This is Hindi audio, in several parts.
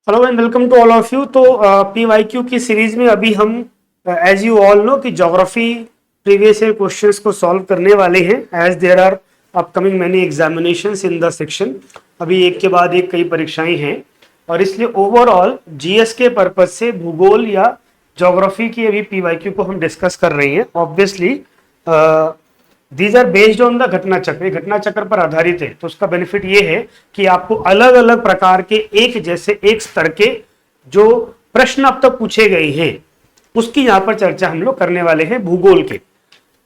Hello and welcome to all of you. तो पीवाईक्यू की सीरीज में अभी हम एज यू ऑल नो कि ज्योग्राफी प्रीवियस ईयर क्वेश्चंस को सॉल्व करने वाले हैं as there are upcoming many examinations in the section. अभी एक के बाद एक कई परीक्षाएं हैं और इसलिए ओवरऑल जीएस के पर्पज से भूगोल या ज्योग्राफी की अभी पीवाईक्यू को हम डिस्कस कर रहे हैं। Obviously these are based on the Ghatna Chakra, ये घटना चक्र पर आधारित है। तो उसका बेनिफिट ये है कि आपको अलग अलग प्रकार के एक जैसे एक स्तर के जो प्रश्न अब तक पूछे गए हैं उसकी यहां पर चर्चा हम लोग करने वाले हैं भूगोल के।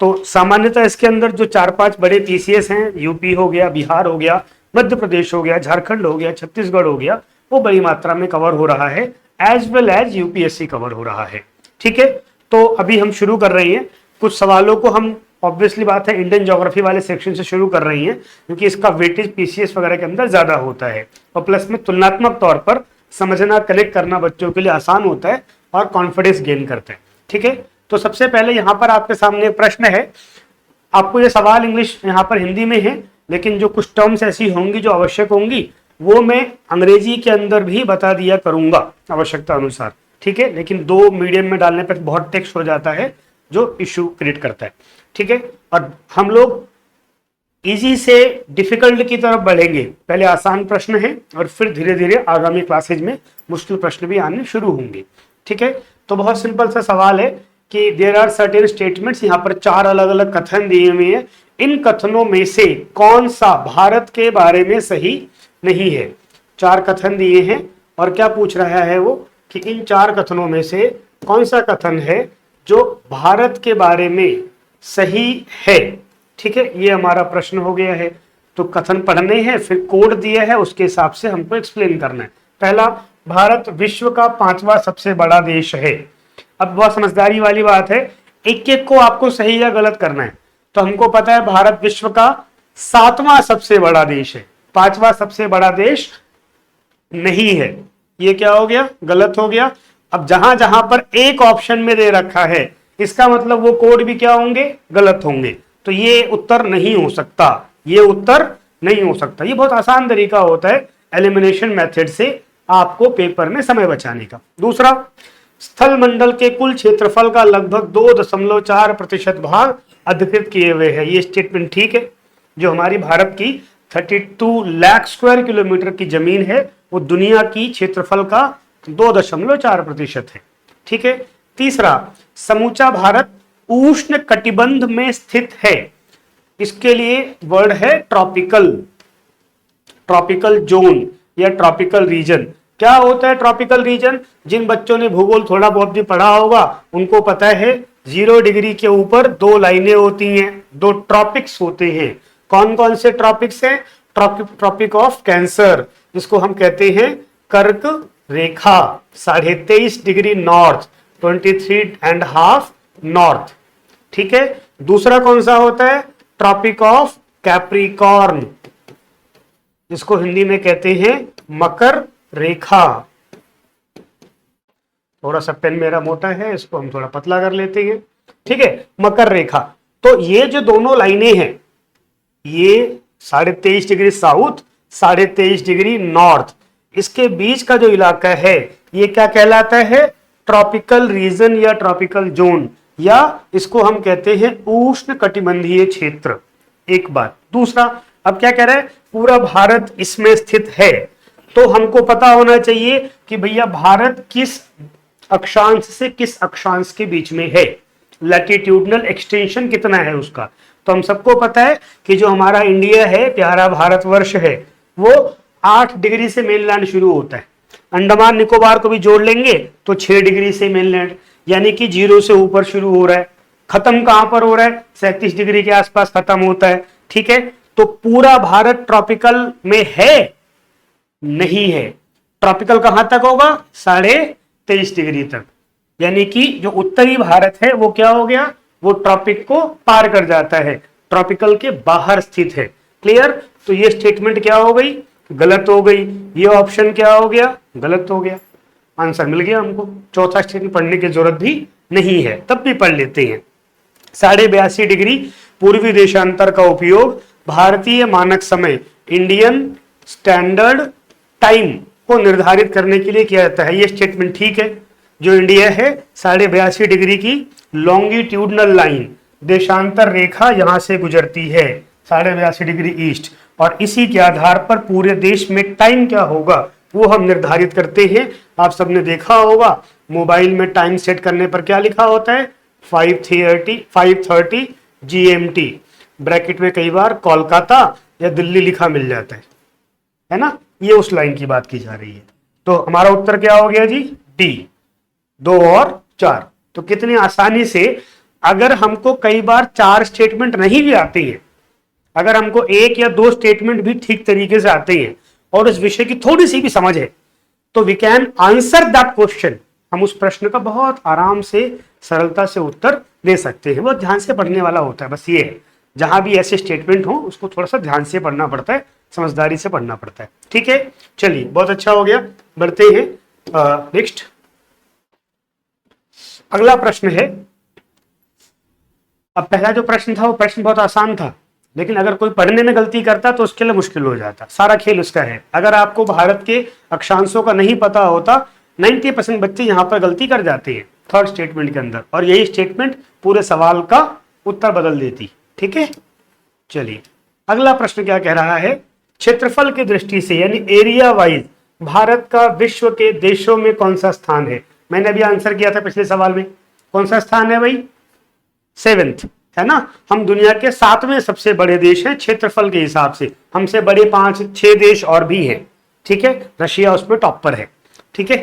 तो सामान्यतः इसके अंदर जो 4-5 बड़े पीसीएस हैं, यूपी हो गया, बिहार हो गया, मध्य प्रदेश हो गया, झारखंड हो गया, छत्तीसगढ़ हो गया, वो बड़ी मात्रा में कवर हो रहा है as well as UPSC cover हो रहा है। ठीक है, तो अभी हम शुरू कर रहे हैं। कुछ सवालों को हम ऑब्वियसली बात है इंडियन ज्योग्राफी वाले सेक्शन से शुरू कर रही हैं क्योंकि इसका वेटेज पीसीएस वगैरह के अंदर ज्यादा होता है और प्लस में तुलनात्मक तौर पर समझना कनेक्ट करना बच्चों के लिए आसान होता है और कॉन्फिडेंस गेन करते हैं। ठीक है, तो सबसे पहले यहाँ पर आपके सामने प्रश्न है। आपको ये सवाल इंग्लिश यहाँ पर हिंदी में है, लेकिन जो कुछ टर्म्स ऐसी होंगी जो आवश्यक होंगी वो मैं अंग्रेजी के अंदर भी बता दिया करूंगा आवश्यकता अनुसार। ठीक है, लेकिन दो मीडियम में डालने पर बहुत टेक्स्ट हो जाता है जो इश्यू क्रिएट करता है। ठीक है, और हम लोग इजी से डिफिकल्ट की तरफ बढ़ेंगे। पहले आसान प्रश्न है और फिर धीरे धीरे आगामी क्लासेज में मुश्किल प्रश्न भी आने शुरू होंगे। ठीक है, तो बहुत सिंपल सा सवाल है कि देयर आर सर्टेन स्टेटमेंट्स, यहाँ पर 4 अलग अलग कथन दिए हुए हैं। इन कथनों में से कौन सा भारत के बारे में सही नहीं है? 4 कथन दिए हैं और क्या पूछ रहा है वो कि इन 4 कथनों में से कौन सा कथन है जो भारत के बारे में सही है। ठीक है, ये हमारा प्रश्न हो गया है। तो कथन पढ़ने हैं, फिर कोड दिया है, उसके हिसाब से हमको एक्सप्लेन करना है। पहला, भारत विश्व का 5वां सबसे बड़ा देश है। अब बहुत समझदारी वाली बात है, एक एक को आपको सही या गलत करना है। तो हमको पता है भारत विश्व का 7वां सबसे बड़ा देश है, 5वां सबसे बड़ा देश नहीं है। ये क्या हो गया? गलत हो गया। अब जहां जहां पर एक ऑप्शन में दे रखा है इसका मतलब वो कोड भी क्या होंगे? गलत होंगे। तो ये उत्तर नहीं हो सकता, ये उत्तर नहीं हो सकता। ये बहुत आसान तरीका होता है एलिमिनेशन मेथड से आपको पेपर में समय बचाने का। दूसरा, स्थल मंडल के कुल क्षेत्रफल का लगभग 2.4% भाग अधिकृत किए हुए हैं। ये स्टेटमेंट ठीक है। जो हमारी भारत की 32 लाख स्क्वायर किलोमीटर की जमीन है वो दुनिया की क्षेत्रफल का 2.4% है। ठीक है। तीसरा, समूचा भारत उष्ण कटिबंध में स्थित है। इसके लिए वर्ड है ट्रॉपिकल, ट्रॉपिकल जोन या ट्रॉपिकल रीजन। क्या होता है ट्रॉपिकल रीजन? जिन बच्चों ने भूगोल थोड़ा बहुत भी पढ़ा होगा उनको पता है 0 डिग्री के ऊपर 2 लाइनें होती हैं, 2 ट्रॉपिक्स होते हैं। कौन कौन से ट्रॉपिक्स हैं? ट्रॉपिक ऑफ कैंसर, जिसको हम कहते हैं कर्क रेखा, 23.5 डिग्री नॉर्थ, 23.5 नॉर्थ। ठीक है। दूसरा कौन सा होता है? ट्रॉपिक ऑफ कैप्रिकॉर्न, जिसको हिंदी में कहते हैं मकर रेखा। थोड़ा सा पेन मेरा मोटा है, इसको हम थोड़ा पतला कर लेते हैं। ठीक है, मकर रेखा। तो ये जो दोनों लाइनें हैं, ये 23.5 डिग्री साउथ, 23.5 डिग्री नॉर्थ, इसके बीच का जो इलाका है ये क्या कहलाता है? ट्रॉपिकल रीजन या ट्रॉपिकल जोन, या इसको हम कहते हैं उष्ण कटिबंधीय क्षेत्र। एक बात। दूसरा, अब क्या कह रहा है? पूरा भारत इसमें स्थित है। तो हमको पता होना चाहिए कि भैया भारत किस अक्षांश से किस अक्षांश के बीच में है, लैटिट्यूडनल एक्सटेंशन कितना है उसका। तो हम सबको पता है कि जो हमारा इंडिया है, प्यारा भारतवर्ष है, वो 8 डिग्री से मेनलैंड शुरू होता है। अंडमान निकोबार को भी जोड़ लेंगे तो 6 डिग्री से मेनलैंड, यानी कि 0 से ऊपर शुरू हो रहा है। खत्म कहां पर हो रहा है? 37 डिग्री के आसपास खत्म होता है। ठीक है, तो पूरा भारत ट्रॉपिकल में है? नहीं है। ट्रॉपिकल कहां तक होगा? 23.5 डिग्री तक, यानी कि जो उत्तरी भारत है वो क्या हो गया? वो ट्रॉपिक को पार कर जाता है, ट्रॉपिकल के बाहर स्थित है। क्लियर? तो ये स्टेटमेंट क्या हो गई? गलत हो गई। ये ऑप्शन क्या हो गया? गलत हो गया। आंसर मिल गया हमको। चौथा स्टेटमेंट पढ़ने की जरूरत भी नहीं है, तब भी पढ़ लेते हैं। 82.5 डिग्री पूर्वी देशांतर का उपयोग भारतीय मानक समय इंडियन स्टैंडर्ड टाइम को निर्धारित करने के लिए किया जाता है। ये स्टेटमेंट ठीक है। जो इंडिया है 82.5 डिग्री की लॉन्गिट्यूडनल लाइन, देशांतर रेखा यहां से गुजरती है 82.5 डिग्री ईस्ट, और इसी के आधार पर पूरे देश में टाइम क्या होगा वो हम निर्धारित करते हैं। आप सबने देखा होगा मोबाइल में टाइम सेट करने पर क्या लिखा होता है, 5:30 GMT, ब्रैकेट में कई बार कोलकाता या दिल्ली लिखा मिल जाता है ना। ये उस लाइन की बात की जा रही है। तो हमारा उत्तर क्या हो गया जी, डी, 2 और 4। तो कितनी आसानी से, अगर हमको कई बार 4 स्टेटमेंट नहीं भी आते हैं, अगर हमको 1 या 2 स्टेटमेंट भी ठीक तरीके से आते हैं और उस विषय की थोड़ी सी भी समझ है, तो we can answer that question. हम उस प्रश्न का बहुत आराम से, सरलता से उत्तर दे सकते हैं। वो ध्यान से पढ़ने वाला होता है, बस ये है। जहां भी ऐसे स्टेटमेंट हो उसको थोड़ा सा ध्यान से पढ़ना पड़ता है, समझदारी से पढ़ना पड़ता है। ठीक है, चलिए बहुत अच्छा हो गया, बढ़ते हैं नेक्स्ट। अगला प्रश्न है, अब पहला जो प्रश्न था वो प्रश्न बहुत आसान था, लेकिन अगर कोई पढ़ने में गलती करता तो उसके लिए मुश्किल हो जाता। सारा खेल उसका है। अगर आपको भारत के अक्षांशों का नहीं पता होता, 90% बच्चे यहां पर गलती कर जाते हैं थर्ड स्टेटमेंट के अंदर, और यही स्टेटमेंट पूरे सवाल का उत्तर बदल देती। ठीक है, चलिए अगला प्रश्न क्या कह रहा है, क्षेत्रफल की दृष्टि से यानी एरिया वाइज भारत का विश्व के देशों में कौन सा स्थान है। मैंने अभी आंसर किया था पिछले सवाल में, कौन सा स्थान है भाई, 7th है ना। हम दुनिया के 7वें सबसे बड़े देश हैं क्षेत्रफल के हिसाब से। हमसे बड़े 5-6 देश और भी हैं। ठीक है, रशिया उसमें टॉप पर है। ठीक है,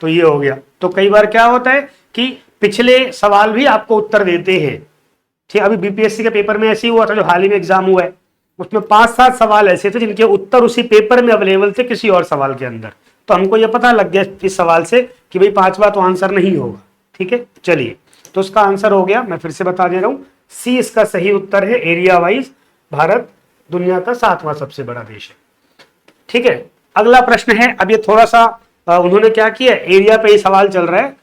तो ये हो गया। तो कई बार क्या होता है कि पिछले सवाल भी आपको उत्तर देते हैं। ठीक, अभी बीपीएससी के पेपर में ऐसे ही हुआ था, जो हाल ही में एग्जाम हुआ है, उसमें 5-7 सवाल ऐसे थे जिनके उत्तर उसी पेपर में अवेलेबल थे किसी और सवाल के अंदर। तो हमको यह पता लग गया इस सवाल से कि भाई 5वां तो आंसर नहीं होगा। ठीक है, चलिए तो उसका आंसर हो गया, मैं फिर से बता दे रहा हूं, सी इसका सही उत्तर है। एरिया वाइज भारत दुनिया का 7वां सबसे बड़ा देश है। ठीक है, अगला प्रश्न है, अब ये थोड़ा सा उन्होंने क्या किया, एरिया पे ही सवाल चल रहा है।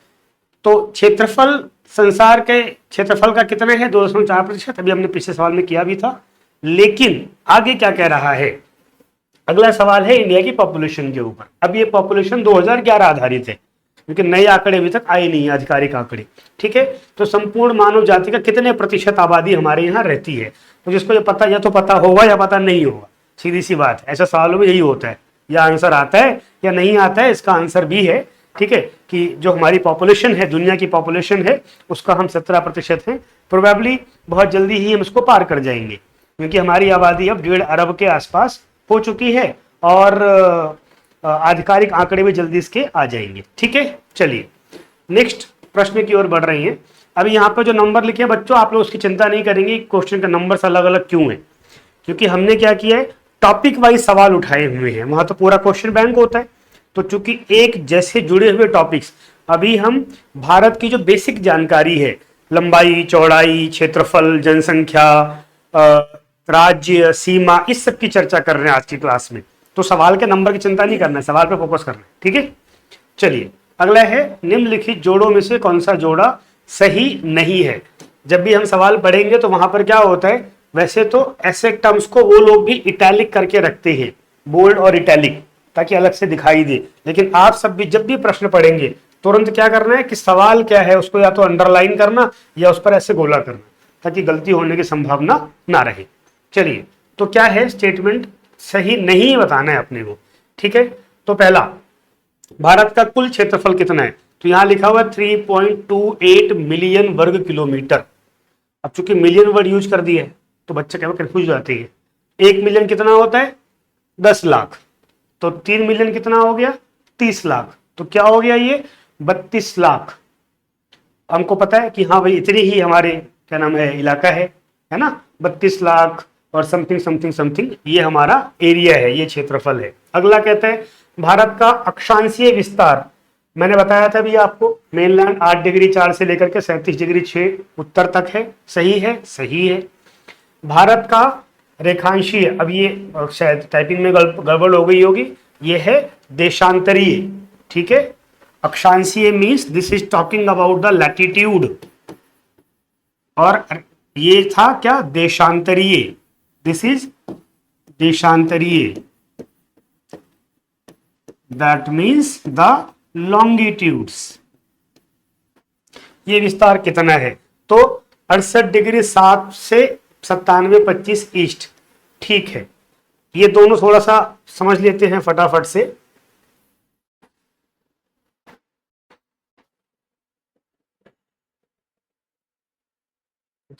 तो क्षेत्रफल, संसार के क्षेत्रफल का कितना है, 2.4%। अभी हमने पिछले सवाल में किया भी था, लेकिन आगे क्या कह रहा है, अगला सवाल है इंडिया की पॉपुलेशन के ऊपर। अब ये पॉपुलेशन 2011 आधारित है, क्योंकि नए आंकड़े अभी तक आए नहीं है, आधिकारिक आंकड़े। ठीक है, तो संपूर्ण मानव जाति का कितने प्रतिशत आबादी हमारे यहाँ रहती है। तो जिसको ये पता, या तो पता होगा या पता नहीं होगा, सीधी सी बात है। ऐसा सवालों में यही होता है, या आंसर आता है या नहीं आता है। इसका आंसर भी है, ठीक है, कि जो हमारी पॉपुलेशन है, दुनिया की पॉपुलेशन है, उसका हम 17% है। प्रोबेबली बहुत जल्दी ही हम इसको पार कर जाएंगे, क्योंकि हमारी आबादी अब 1.5 अरब के आसपास हो चुकी है, और आधिकारिक आंकड़े भी जल्दी इसके आ जाएंगे। ठीक है, चलिए नेक्स्ट प्रश्न की ओर बढ़ रही हैं। अभी यहाँ पर जो नंबर लिखे हैं बच्चों, आप लोग उसकी चिंता नहीं करेंगे क्वेश्चन का नंबर अलग अलग क्यों है, क्योंकि हमने क्या किया है, टॉपिक वाइज सवाल उठाए हुए हैं। वहां तो पूरा क्वेश्चन बैंक होता है, तो चूंकि एक जैसे जुड़े हुए टॉपिक्स, अभी हम भारत की जो बेसिक जानकारी है, लंबाई, चौड़ाई, क्षेत्रफल, जनसंख्या, राज्य, सीमा, इस सब की चर्चा कर रहे हैं आज की क्लास में। तो सवाल के नंबर की चिंता नहीं करना है, सवाल पे फोकस करना है। ठीक है, चलिए अगला है, निम्नलिखित जोड़ों में से कौन सा जोड़ा सही नहीं है। जब भी हम सवाल पढ़ेंगे तो वहां पर क्या होता है, वैसे तो ऐसे टर्म्स को वो लोग भी इटैलिक करके रखते हैं, बोल्ड और इटैलिक, ताकि अलग से दिखाई दे। लेकिन आप सब भी जब भी प्रश्न पढ़ेंगे तुरंत क्या करना है कि सवाल क्या है उसको या तो अंडरलाइन करना या उस पर ऐसे गोला करना, ताकि गलती होने की संभावना ना रहे। चलिए, तो क्या है स्टेटमेंट सही नहीं बताना है अपने को। ठीक है, तो पहला, भारत का कुल क्षेत्रफल कितना है, तो यहां लिखा हुआ 3.28 मिलियन वर्ग किलोमीटर। अब चूंकि मिलियन वर्ड यूज कर दिया है तो बच्चे क्या कंफ्यूज हो जाते हैं। 1 मिलियन कितना होता है, 10 लाख, तो 3 मिलियन कितना हो गया, 30 लाख, तो क्या हो गया ये 32 लाख। हमको पता है कि हाँ भाई इतनी ही हमारे क्या नाम है इलाका है ना, 32 लाख और समथिंग समथिंग समथिंग, ये हमारा एरिया है, ये क्षेत्रफल है। अगला कहते हैं भारत का अक्षांशीय विस्तार, मैंने बताया था भी आपको, मेनलैंड 8 डिग्री 4 से लेकर के 37 डिग्री 6 उत्तर तक है। सही है, सही है। भारत का रेखांशीय, अब ये शायद टाइपिंग में गड़बड़ हो गई होगी, ये है देशांतरीय। ठीक है, अक्षांशीय means this is talking about the latitude, और ये था क्या, देशांतरीय, दिस इज देशांतरीय, दैट मीन्स द लॉन्गिट्यूड्स। ये विस्तार कितना है? तो 68°7 से 97.25 ईस्ट। ठीक है, ये दोनों थोड़ा सा समझ लेते हैं फटाफट से।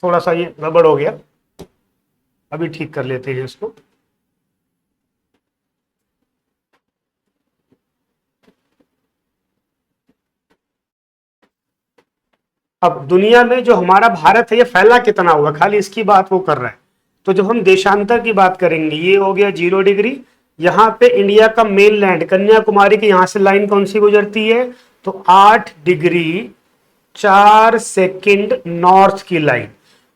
थोड़ा सा ये गड़बड़ हो गया, अभी ठीक कर लेते हैं इसको। अब दुनिया में जो हमारा भारत है ये फैला कितना हुआ, खाली इसकी बात वो कर रहा है। तो जब हम देशांतर की बात करेंगे, ये हो गया 0°। यहाँ पे इंडिया का मेन लैंड कन्याकुमारी के यहां से लाइन कौन सी गुजरती है? तो 8°4' नॉर्थ की लाइन।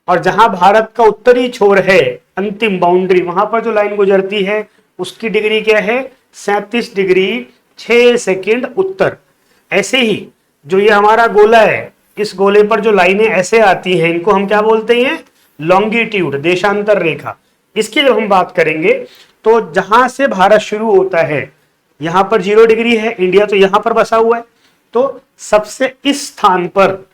और जहां भारत का उत्तरी छोर है, अंतिम बाउंड्री, वहां पर जो लाइन गुजरती है उसकी डिग्री क्या है? 37°6' उत्तर। ऐसे ही जो ये हमारा गोला है, इस गोले पर जो लाइनें ऐसे आती हैं इनको हम क्या बोलते हैं? लॉन्गिट्यूड, देशांतर रेखा। इसकी जब हम बात करेंगे तो जहां से भारत शुरू होता है, यहां पर 0° है, इंडिया तो यहां पर बसा हुआ है, तो सबसे इस स्थान पर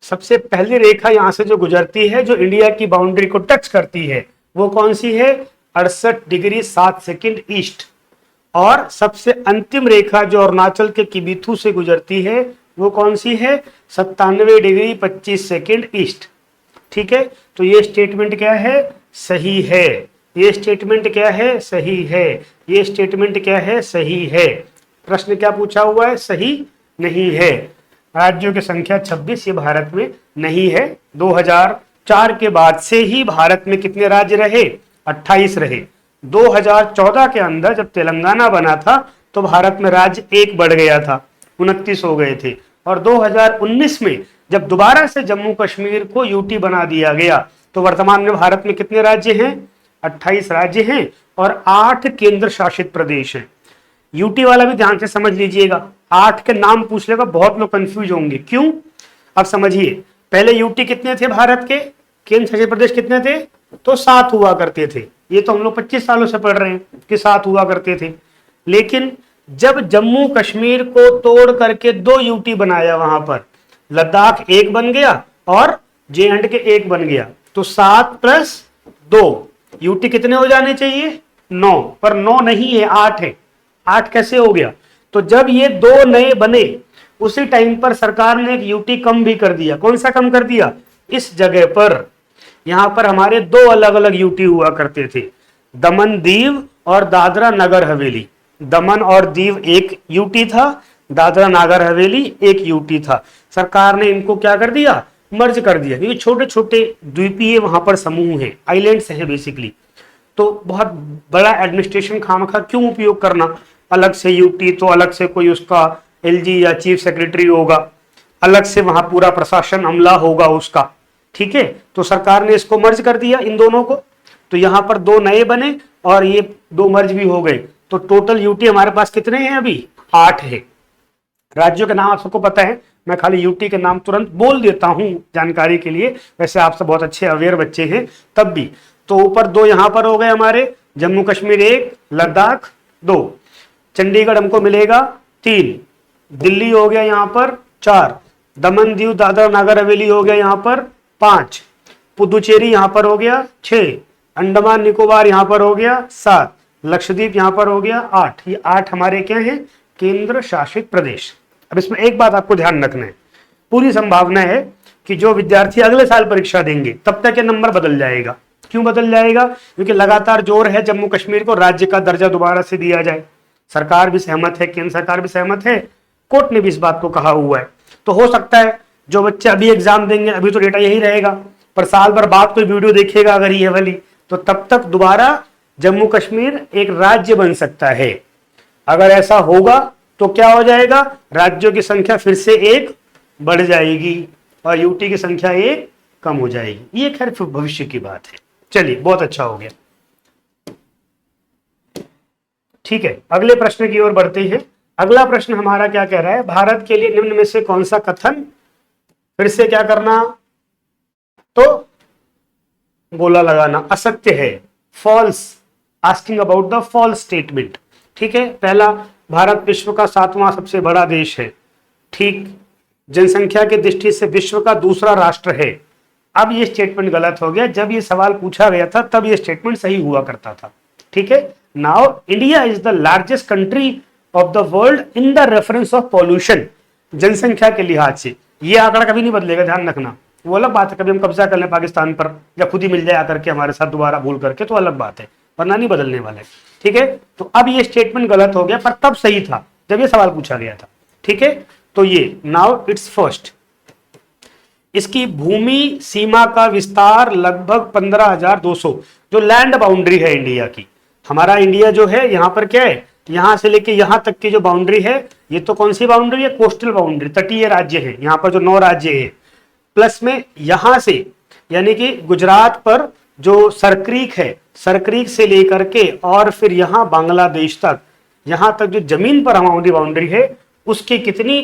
सबसे पहली रेखा यहां से जो गुजरती है, जो इंडिया की बाउंड्री को टच करती है, वो कौन सी है? 68°7' ईस्ट। और सबसे अंतिम रेखा जो अरुणाचल के किबिथु से गुजरती है, वो कौन सी है? 97°25' ईस्ट। ठीक है, तो ये स्टेटमेंट क्या है? सही है। ये स्टेटमेंट क्या है? सही है। ये स्टेटमेंट क्या है? सही है। प्रश्न क्या पूछा हुआ है? सही नहीं है। राज्यों की संख्या 26 ये भारत में नहीं है। 2004 के बाद से ही भारत में कितने राज्य रहे? 28 रहे। 2014 के अंदर जब तेलंगाना बना था तो भारत में राज्य एक बढ़ गया था, 29 हो गए थे। और 2019 में जब दोबारा से जम्मू कश्मीर को यूटी बना दिया गया तो वर्तमान में भारत में कितने राज्य हैं? 28 राज्य हैं और 8 केंद्र शासित प्रदेश हैं। यूटी वाला भी ध्यान से समझ लीजिएगा, 8 के नाम पूछ लेगा, बहुत लोग कंफ्यूज होंगे। क्यों? अब समझिए, पहले यूटी कितने थे भारत के? केंद्र शासित प्रदेश कितने थे? तो 7 हुआ करते थे। ये तो हम लोग 25 सालों से पढ़ रहे हैं कि 7 हुआ करते थे। लेकिन जब जम्मू कश्मीर को तोड़ करके 2 यूटी बनाया, वहां पर लद्दाख एक बन गया और जे एंड के एक बन गया, तो 7+2 यूटी कितने हो जाने चाहिए? 9, पर 9 नहीं है, 8 है। 8 कैसे हो गया? तो जब ये 2 नए बने उसी टाइम पर सरकार ने एक यूटी कम भी कर दिया। कौन सा कम कर दिया? इस जगह पर, यहां पर हमारे 2 अलग अलग यूटी हुआ करते थे, दमन दीव और दादरा नगर हवेली। दमन और दीव एक यूटी था, दादरा नागर हवेली एक यूटी था। सरकार ने इनको क्या कर दिया? मर्ज कर दिया, क्योंकि छोटे छोटे द्वीपीय वहां पर समूह हैं, आइलैंड्स हैं बेसिकली। तो बहुत बड़ा एडमिनिस्ट्रेशन खामखा क्यों उपयोग करना? अलग से यूटी तो अलग से कोई उसका एलजी या चीफ सेक्रेटरी होगा, अलग से वहां पूरा प्रशासन अमला होगा उसका। ठीक है, तो सरकार ने इसको मर्ज कर दिया इन दोनों को, तो यहां पर 2 नए बने और ये 2 मर्ज भी हो गए। तो टोटल यूटी हमारे पास कितने हैं? अभी 8 है। राज्यों के नाम आप सबको पता है, मैं खाली यूटी के नाम तुरंत बोल देता हूं जानकारी के लिए, वैसे आप सब बहुत अच्छे अवेयर बच्चे हैं तब भी। तो ऊपर 2 यहां पर हो गए हमारे, जम्मू कश्मीर 1, लद्दाख 2, चंडीगढ़ हमको मिलेगा 3, दिल्ली हो गया यहां पर 4, दमन दीव दादरा नागर हवेली हो गया यहां पर 5, पुदुचेरी यहां पर हो गया 6, अंडमान निकोबार यहां पर हो गया 7, लक्षद्वीप यहां पर हो गया 8। ये 8 हमारे क्या हैं? केंद्र शासित प्रदेश। अब इसमें एक बात आपको ध्यान रखना है, पूरी संभावना है कि जो विद्यार्थी अगले साल परीक्षा देंगे तब तक ये नंबर बदल जाएगा। क्यों बदल जाएगा? क्योंकि लगातार जोर है जम्मू कश्मीर को राज्य का दर्जा दोबारा से दिया जाए। सरकार भी सहमत है, केंद्र सरकार भी सहमत है, कोर्ट ने भी इस बात को कहा हुआ है। तो हो सकता है जो बच्चे अभी एग्जाम देंगे, अभी तो डेटा यही रहेगा, पर साल भर बाद कोई वीडियो देखेगा अगर ये वाली, तो तब तक दोबारा जम्मू कश्मीर एक राज्य बन सकता है। अगर ऐसा होगा तो क्या हो जाएगा? राज्यों की संख्या फिर से 1 बढ़ जाएगी और यूटी की संख्या 1 कम हो जाएगी। ये खैर भविष्य की बात है। चलिए, बहुत अच्छा हो गया। ठीक है, अगले प्रश्न की ओर बढ़ते हैं। अगला प्रश्न हमारा क्या कह रहा है? भारत के लिए निम्न में से कौन सा कथन फिर से क्या करना? तो गोला लगाना असत्य है, false, asking about the false statement. ठीक है। पहला, भारत विश्व का 7वां सबसे बड़ा देश है, ठीक। जनसंख्या की दृष्टि से विश्व का दूसरा राष्ट्र है। अब ये स्टेटमेंट गलत हो गया, जब ये सवाल पूछा गया था तब ये स्टेटमेंट सही हुआ करता था, ठीक है। Now India is the largest country of the world in the reference of pollution, जनसंख्या के लिहाज से। ये आंकड़ा कभी नहीं बदलेगा, ध्यान रखना। वो अलग बात है, कभी हम कब्जा कर लें पाकिस्तान पर या खुद ही मिल जाए आकर के हमारे साथ दोबारा भूल करके, तो अलग बात है, वरना नहीं बदलने वाला है, ठीक है। तो अब ये स्टेटमेंट गलत हो गया, पर तब सही था जब ये सवाल पूछा गया था, ठीक है। तो ये नाउ इट्स फर्स्ट, इसकी भूमि सीमा का विस्तार लगभग 15,200, जो लैंड बाउंड्री है इंडिया की। हमारा इंडिया जो है यहाँ पर क्या है, यहां से लेके यहां तक की जो बाउंड्री है, ये तो कौन सी बाउंड्री है, कोस्टल बाउंड्री, तटीय राज्य है। यहाँ पर जो 9 राज्य है, प्लस में यहां से यानी कि गुजरात पर जो सरक्रीक है, सरक्रीक से लेकर के और फिर यहां बांग्लादेश तक, यहां तक जो जमीन पर हमारी बाउंड्री है, उसकी कितनी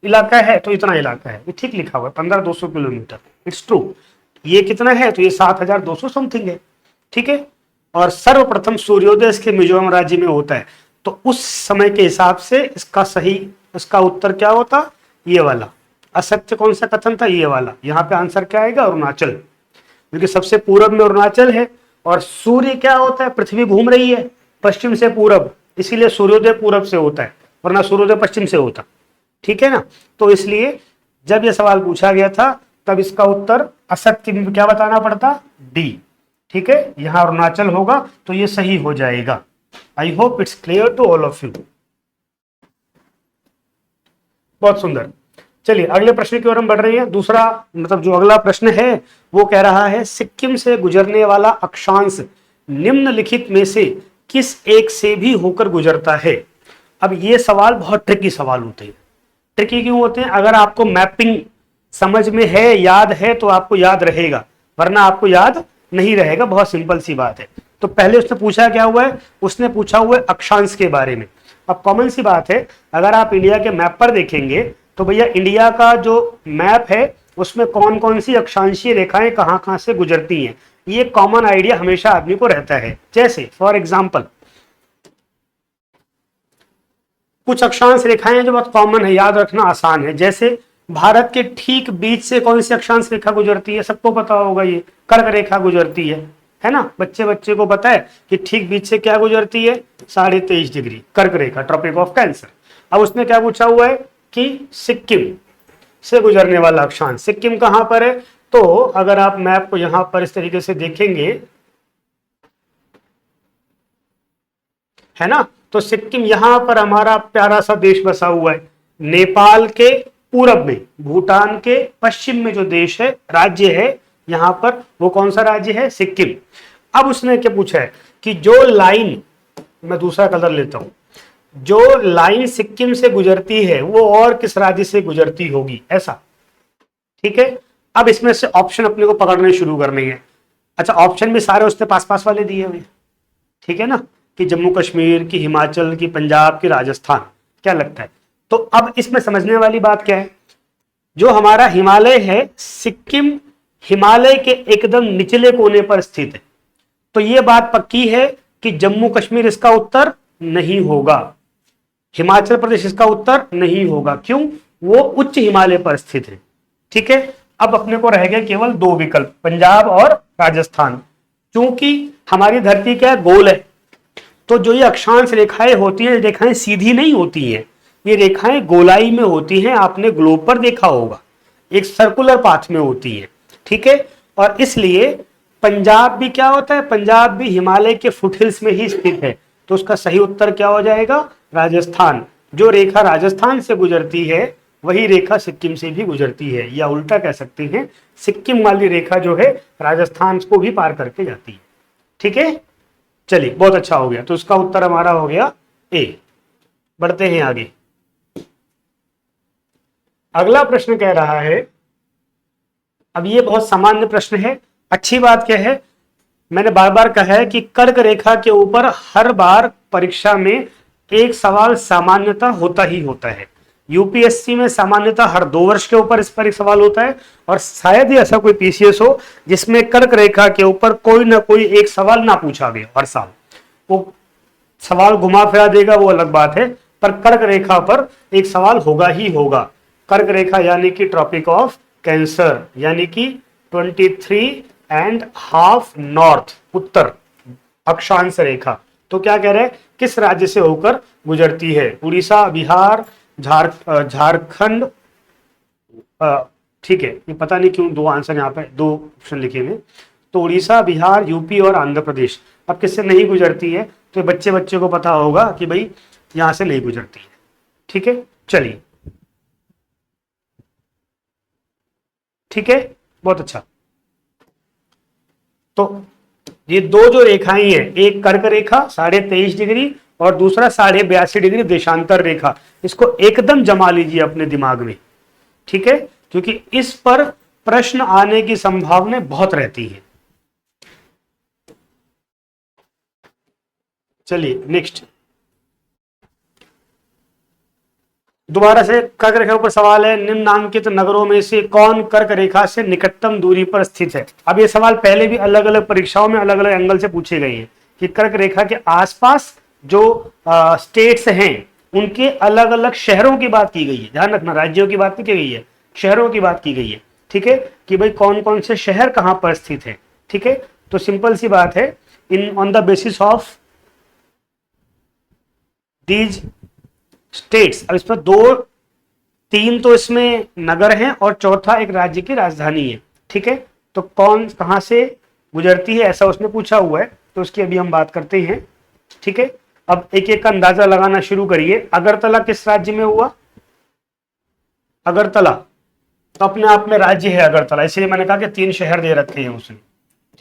इलाका है, तो इतना इलाका है। ये ठीक लिखा हुआ है 15,200 किलोमीटर, इट्स ट्रू। ये कितना है, तो ये 7,200 समथिंग है, ठीक है। और सर्वप्रथम सूर्योदय इसके मिजोरम राज्य में होता है, तो उस समय के हिसाब से इसका उत्तर क्या होता, ये वाला। असत्य कौन सा कथन था, ये वाला। यहाँ पे आंसर क्या आएगा, अरुणाचल, क्योंकि सबसे पूरब में अरुणाचल है। और सूर्य क्या होता है, पृथ्वी घूम रही है पश्चिम से पूरब, इसीलिए सूर्योदय पूरब से होता है, वरना सूर्योदय पश्चिम से होता, ठीक है ना। तो इसलिए जब यह सवाल पूछा गया था तब इसका उत्तर असत्य में क्या बताना पड़ता, डी, ठीक है। यहां अरुणाचल होगा तो ये सही हो जाएगा। I hope it's clear to all of you. बहुत सुंदर। चलिए अगले प्रश्न की ओर हम बढ़ रहे हैं। दूसरा मतलब जो अगला प्रश्न है वो कह रहा है, सिक्किम से गुजरने वाला अक्षांश निम्नलिखित में से किस एक से भी होकर गुजरता है। अब ये सवाल बहुत ट्रिकी सवाल होते हैं। ट्रिकी क्यों होते हैं, अगर आपको मैपिंग समझ में है, याद है, तो आपको याद रहेगा, वरना आपको याद नहीं रहेगा। बहुत सिंपल सी बात है। तो पहले उसने पूछा क्या हुआ है, उसने पूछा हुआ है अक्षांश के बारे में। अब कॉमन सी बात है, अगर आप इंडिया के मैप पर देखेंगे तो भैया इंडिया का जो मैप है उसमें कौन कौन सी अक्षांशीय रेखाएं कहां कहां से गुजरती हैं, ये कॉमन आइडिया हमेशा आदमी को रहता है। जैसे फॉर एग्जाम्पल कुछ अक्षांश रेखाएं जो बहुत कॉमन है, याद रखना आसान है। जैसे भारत के ठीक बीच से कौन सी अक्षांश रेखा गुजरती है, सबको पता होगा, ये कर्क रेखा गुजरती है ना। बच्चे को पता है कि ठीक बीच से क्या गुजरती है, 23.5 डिग्री कर्क रेखा, ट्रॉपिक ऑफ कैंसर। अब उसने क्या पूछा हुआ है कि सिक्किम से गुजरने वाला अक्षांश, सिक्किम कहां पर है। तो अगर आप मैप को यहां पर इस तरीके से देखेंगे, है ना, तो सिक्किम यहां पर हमारा प्यारा सा देश बसा हुआ है। नेपाल के पूरब में, भूटान के पश्चिम में जो देश है, राज्य है यहां पर, वो कौन सा राज्य है, सिक्किम। अब उसने क्या पूछा है कि जो लाइन, मैं दूसरा कलर लेता हूं, जो लाइन सिक्किम से गुजरती है वो और किस राज्य से गुजरती होगी, ऐसा, ठीक है। अब इसमें से ऑप्शन अपने को पकड़ने शुरू करने हैं। अच्छा, ऑप्शन में सारे उसने पास पास वाले दिए हुए, ठीक है ना, कि जम्मू कश्मीर की, हिमाचल की, पंजाब की, राजस्थान। क्या लगता है, तो अब इसमें समझने वाली बात क्या है, जो हमारा हिमालय है, सिक्किम हिमालय के एकदम निचले कोने पर स्थित है, तो यह बात पक्की है कि जम्मू कश्मीर इसका उत्तर नहीं होगा, हिमाचल प्रदेश इसका उत्तर नहीं होगा। क्यों, वो उच्च हिमालय पर स्थित है, ठीक है। अब अपने को रह गए केवल 2 विकल्प, पंजाब और राजस्थान। क्योंकि हमारी धरती क्या है, गोल है, तो जो ये अक्षांश रेखाएं होती हैं, रेखाएं सीधी नहीं होती हैं, ये रेखाएं गोलाई में होती हैं। आपने ग्लोब पर देखा होगा, एक सर्कुलर पाथ में होती है, ठीक है। और इसलिए पंजाब भी क्या होता है, पंजाब भी हिमालय के फुटहिल्स में ही स्थित है, तो उसका सही उत्तर क्या हो जाएगा, राजस्थान। जो रेखा राजस्थान से गुजरती है वही रेखा सिक्किम से भी गुजरती है, या उल्टा कह सकते हैं, सिक्किम वाली रेखा जो है राजस्थान को भी पार करके जाती है, ठीक है। चलिए बहुत अच्छा हो गया, तो उसका उत्तर हमारा हो गया ए। बढ़ते हैं आगे। अगला प्रश्न कह रहा है, अब ये बहुत सामान्य प्रश्न है। अच्छी बात क्या है, मैंने बार बार कहा है कि कर्क रेखा के ऊपर हर बार परीक्षा में एक सवाल सामान्यता होता ही होता है। यूपीएससी में सामान्यता हर 2 वर्ष के ऊपर इस पर एक सवाल होता है, और शायद ही ऐसा कोई पीसीएस हो जिसमें कर्क रेखा के ऊपर कोई ना कोई एक सवाल ना पूछा गया हर साल। वो सवाल घुमा फिरा देगा वो अलग बात है, पर कर्क रेखा पर एक सवाल होगा ही होगा। कर्क रेखा यानी कि ट्रॉपिक ऑफ कैंसर, यानी कि 23.5 नॉर्थ, उत्तर अक्षांश रेखा। तो क्या कह रहे हैं, किस राज्य से होकर गुजरती है? उड़ीसा, बिहार, झारखंड। ठीक है, ये पता नहीं क्यों दो आंसर यहाँ पे, दो ऑप्शन लिखे हुए। तो उड़ीसा, बिहार, यूपी और आंध्र प्रदेश। अब किससे नहीं गुजरती है? तो बच्चे बच्चे को पता होगा कि भाई यहां से नहीं गुजरती है। ठीक है, चलिए, ठीक है, बहुत अच्छा। तो ये दो जो रेखाएं हैं, एक कर्क रेखा 23.5 डिग्री और दूसरा 82.5 डिग्री देशांतर रेखा, इसको एकदम जमा लीजिए अपने दिमाग में। ठीक है, क्योंकि इस पर प्रश्न आने की संभावना बहुत रहती है। चलिए नेक्स्ट, दोबारा से कर्क रेखा पर सवाल है, निम्नांकित नगरों में से कौन कर्क रेखा से निकटतम दूरी पर स्थित है? अब ये सवाल पहले भी अलग अलग परीक्षाओं में अलग अलग एंगल से पूछे गए हैं कि कर्क रेखा के आसपास जो स्टेट्स हैं उनके अलग अलग शहरों की बात की गई है। ध्यान रखना, राज्यों की बात नहीं की गई है, शहरों की बात की गई है। ठीक है, कि भाई कौन कौन से शहर कहां पर स्थित है। ठीक है, तो सिंपल सी बात है, in on the basis of these states. अब इसमें दो, तीन तो इसमें नगर हैं और चौथा एक राज्य की राजधानी है। ठीक है, तो कौन कहां से गुजरती है ऐसा उसने पूछा हुआ है, तो उसकी अभी हम बात करते हैं। ठीक है, अब एक एक का अंदाजा लगाना शुरू करिए। अगरतला किस राज्य में हुआ? अगरतला तो अपने आप में राज्य है अगरतला, इसलिए मैंने कहा कि 3 शहर दे रखे हैं उसने।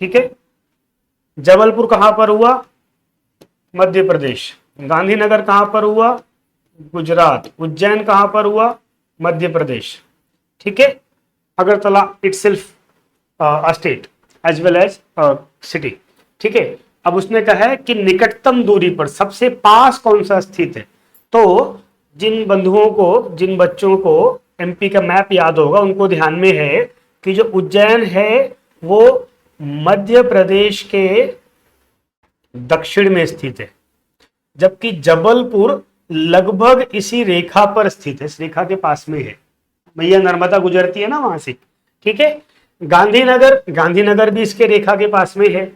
ठीक है, जबलपुर कहां पर हुआ? मध्य प्रदेश। गांधीनगर कहां पर हुआ? गुजरात। उज्जैन कहां पर हुआ? मध्य प्रदेश। ठीक है, Agartala itself a state as well as city. ठीक है, अब उसने कहा है कि निकटतम दूरी पर सबसे पास कौन सा स्थित है। तो जिन बंधुओं को, जिन बच्चों को एमपी का मैप याद होगा उनको ध्यान में है कि जो उज्जैन है वो मध्य प्रदेश के दक्षिण में स्थित है, जबकि जबलपुर लगभग इसी रेखा पर स्थित है, इस रेखा के पास में है। मैया नर्मदा गुजरती है ना वहां से। ठीक है, गांधीनगर, गांधीनगर भी इसके रेखा के पास में है।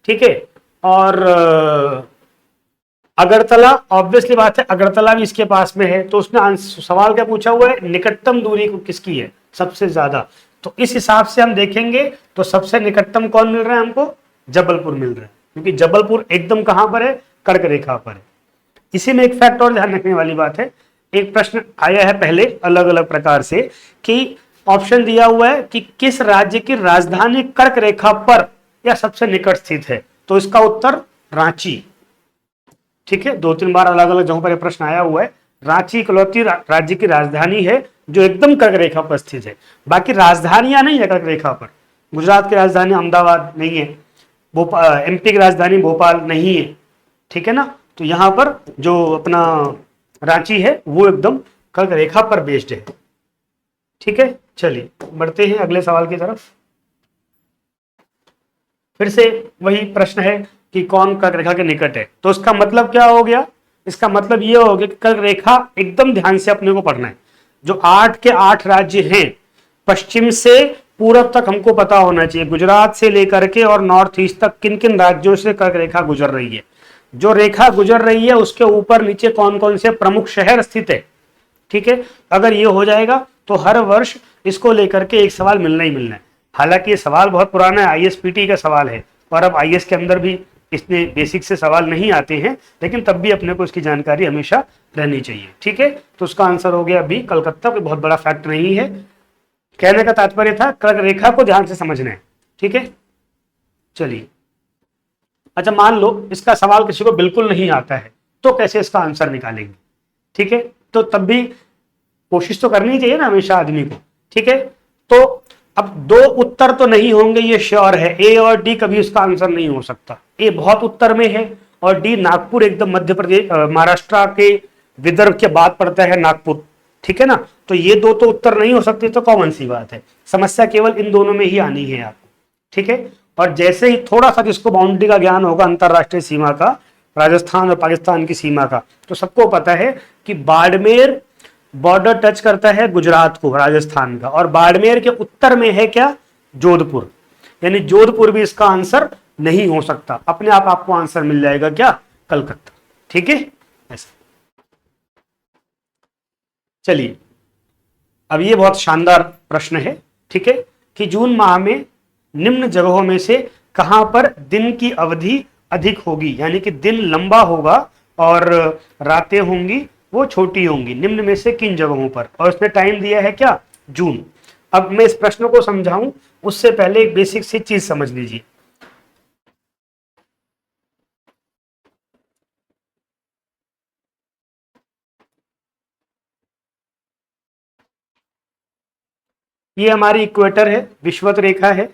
ठीक है, और अगरतला ऑब्वियसली बात है, अगरतला भी इसके पास में है। तो उसने सवाल क्या पूछा हुआ है, निकटतम दूरी को किसकी है सबसे ज्यादा। तो इस हिसाब से हम देखेंगे तो सबसे निकटतम कौन मिल रहा है हमको? जबलपुर मिल रहा है, क्योंकि जबलपुर एकदम कहां पर है? कर्क रेखा पर है। इसी में एक फैक्ट और ध्यान रखने वाली बात है, एक प्रश्न आया है पहले अलग अलग प्रकार से कि ऑप्शन दिया हुआ है कि किस राज्य की राजधानी कर्क रेखा पर या सबसे निकट स्थित है, तो इसका उत्तर रांची। ठीक है, 2-3 बार अलग अलग जगहों पर यह प्रश्न आया हुआ है। रांची इकलौती राज्य की राजधानी है जो एकदम कर्क रेखा पर स्थित है। बाकी राजधानियां नहीं है कर्क रेखा पर। गुजरात की राजधानी अहमदाबाद नहीं है, भोपाल, एमपी की राजधानी भोपाल नहीं है। ठीक है ना, तो यहां पर जो अपना रांची है वो एकदम कर्क रेखा पर बेस्ड है। ठीक है, चलिए बढ़ते हैं अगले सवाल की तरफ। फिर से वही प्रश्न है कि कौन कर्क रेखा के निकट है। तो इसका मतलब क्या हो गया? इसका मतलब यह हो गया कि कर्क रेखा एकदम ध्यान से अपने को पढ़ना है। जो 8 के 8 राज्य हैं, पश्चिम से पूरब तक हमको पता होना चाहिए, गुजरात से लेकर के और नॉर्थ ईस्ट तक किन किन राज्यों से कर्क रेखा गुजर रही है। जो रेखा गुजर रही है उसके ऊपर नीचे कौन कौन से प्रमुख शहर स्थित है। ठीक है, अगर ये हो जाएगा तो हर वर्ष इसको लेकर के एक सवाल मिलना ही मिलना है। हालांकि ये सवाल बहुत पुराना है, आईएसपीटी का सवाल है और अब आईएएस के अंदर भी इसमें बेसिक से सवाल नहीं आते हैं, लेकिन तब भी अपने को इसकी जानकारी हमेशा रहनी चाहिए। ठीक है, तो उसका आंसर हो गया बी, कलकत्ता। कोई बहुत बड़ा फैक्ट नहीं है। कहने का तात्पर्य था कर्क रेखा को ध्यान से समझना है। ठीक है, चलिए, अच्छा मान लो इसका सवाल किसी को बिल्कुल नहीं आता है, तो कैसे इसका आंसर निकालेंगे? ठीक है, तो तब भी कोशिश तो करनी चाहिए ना हमेशा आदमी को। ठीक है, तो अब 2 उत्तर तो नहीं होंगे ये श्योर है, ए और डी कभी इसका आंसर नहीं हो सकता। ए बहुत उत्तर में है और डी नागपुर एकदम मध्य प्रदेश महाराष्ट्र के विदर्भ के बाद पड़ता है नागपुर। ठीक है ना, तो ये 2 तो उत्तर नहीं हो सकते, तो कॉमन सी बात है, समस्या केवल इन दोनों में ही आनी है आपको। ठीक है, और जैसे ही थोड़ा सा जिसको बाउंड्री का ज्ञान होगा अंतरराष्ट्रीय सीमा का, राजस्थान और पाकिस्तान की सीमा का। तो सबको पता है कि बाड़मेर बॉर्डर टच करता है गुजरात को, राजस्थान का, और बाड़मेर के उत्तर में है क्या, जोधपुर, यानी जोधपुर भी इसका आंसर नहीं हो सकता। अपने आप आपको आंसर मिल जाएगा क्या, कलकत्ता। ठीक है, ऐसा। चलिए, अब ये बहुत शानदार प्रश्न है, ठीक है, कि जून माह में निम्न जगहों में से कहां पर दिन की अवधि अधिक होगी, यानी कि दिन लंबा होगा और रातें होंगी वो छोटी होंगी, निम्न में से किन जगहों पर, और उसने टाइम दिया है क्या, जून। अब मैं इस प्रश्न को समझाऊं उससे पहले एक बेसिक सी चीज समझ लीजिए। ये हमारी इक्वेटर है, विषुवत रेखा है,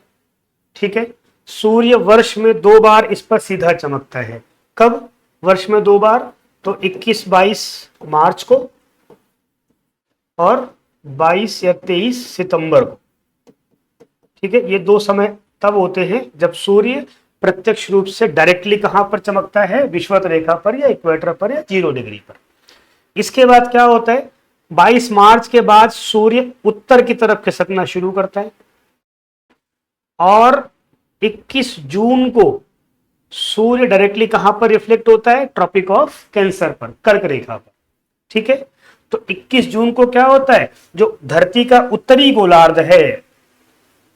ठीक है। सूर्य वर्ष में 2 बार इस पर सीधा चमकता है। कब वर्ष में 2 बार, तो 21-22 मार्च को और 22 या 23 सितंबर को, ठीक है। ये 2 समय तब होते हैं जब सूर्य प्रत्यक्ष रूप से डायरेक्टली कहां पर चमकता है, विषुवत रेखा पर या इक्वेटर पर या 0 डिग्री पर। इसके बाद क्या होता है, 22 मार्च के बाद सूर्य उत्तर की तरफ खिसकना शुरू करता है और 21 जून को सूर्य डायरेक्टली कहां पर रिफ्लेक्ट होता है, ट्रॉपिक ऑफ कैंसर पर, कर्क रेखा पर, ठीक है। तो 21 जून को क्या होता है, जो धरती का उत्तरी गोलार्ध है,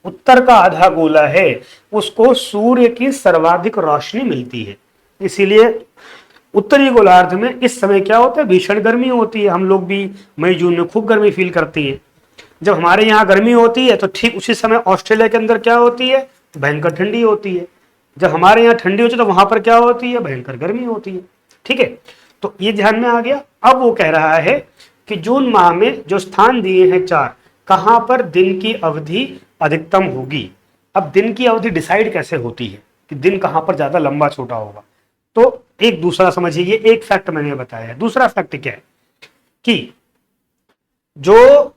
उत्तर का आधा गोला है, उसको सूर्य की सर्वाधिक रोशनी मिलती है। इसीलिए उत्तरी गोलार्ध में इस समय क्या होता है, भीषण गर्मी होती है। हम लोग भी मई जून में खूब गर्मी फील करती है। जब हमारे यहाँ गर्मी होती है तो ठीक उसी समय ऑस्ट्रेलिया के अंदर क्या होती है, भयंकर ठंडी होती है। जब हमारे यहाँ ठंडी होती है तो वहां पर क्या होती है, भयंकर गर्मी होती है, ठीक है। तो ये ध्यान में आ गया। अब वो कह रहा है कि जून माह में जो स्थान दिए हैं 4, कहां पर दिन की अवधि अधिकतम होगी। अब दिन की अवधि डिसाइड कैसे होती है कि दिन कहां पर ज्यादा लंबा छोटा होगा, तो एक दूसरा समझिए, ये एक फैक्ट मैंने बताया है। दूसरा फैक्ट क्या है कि जो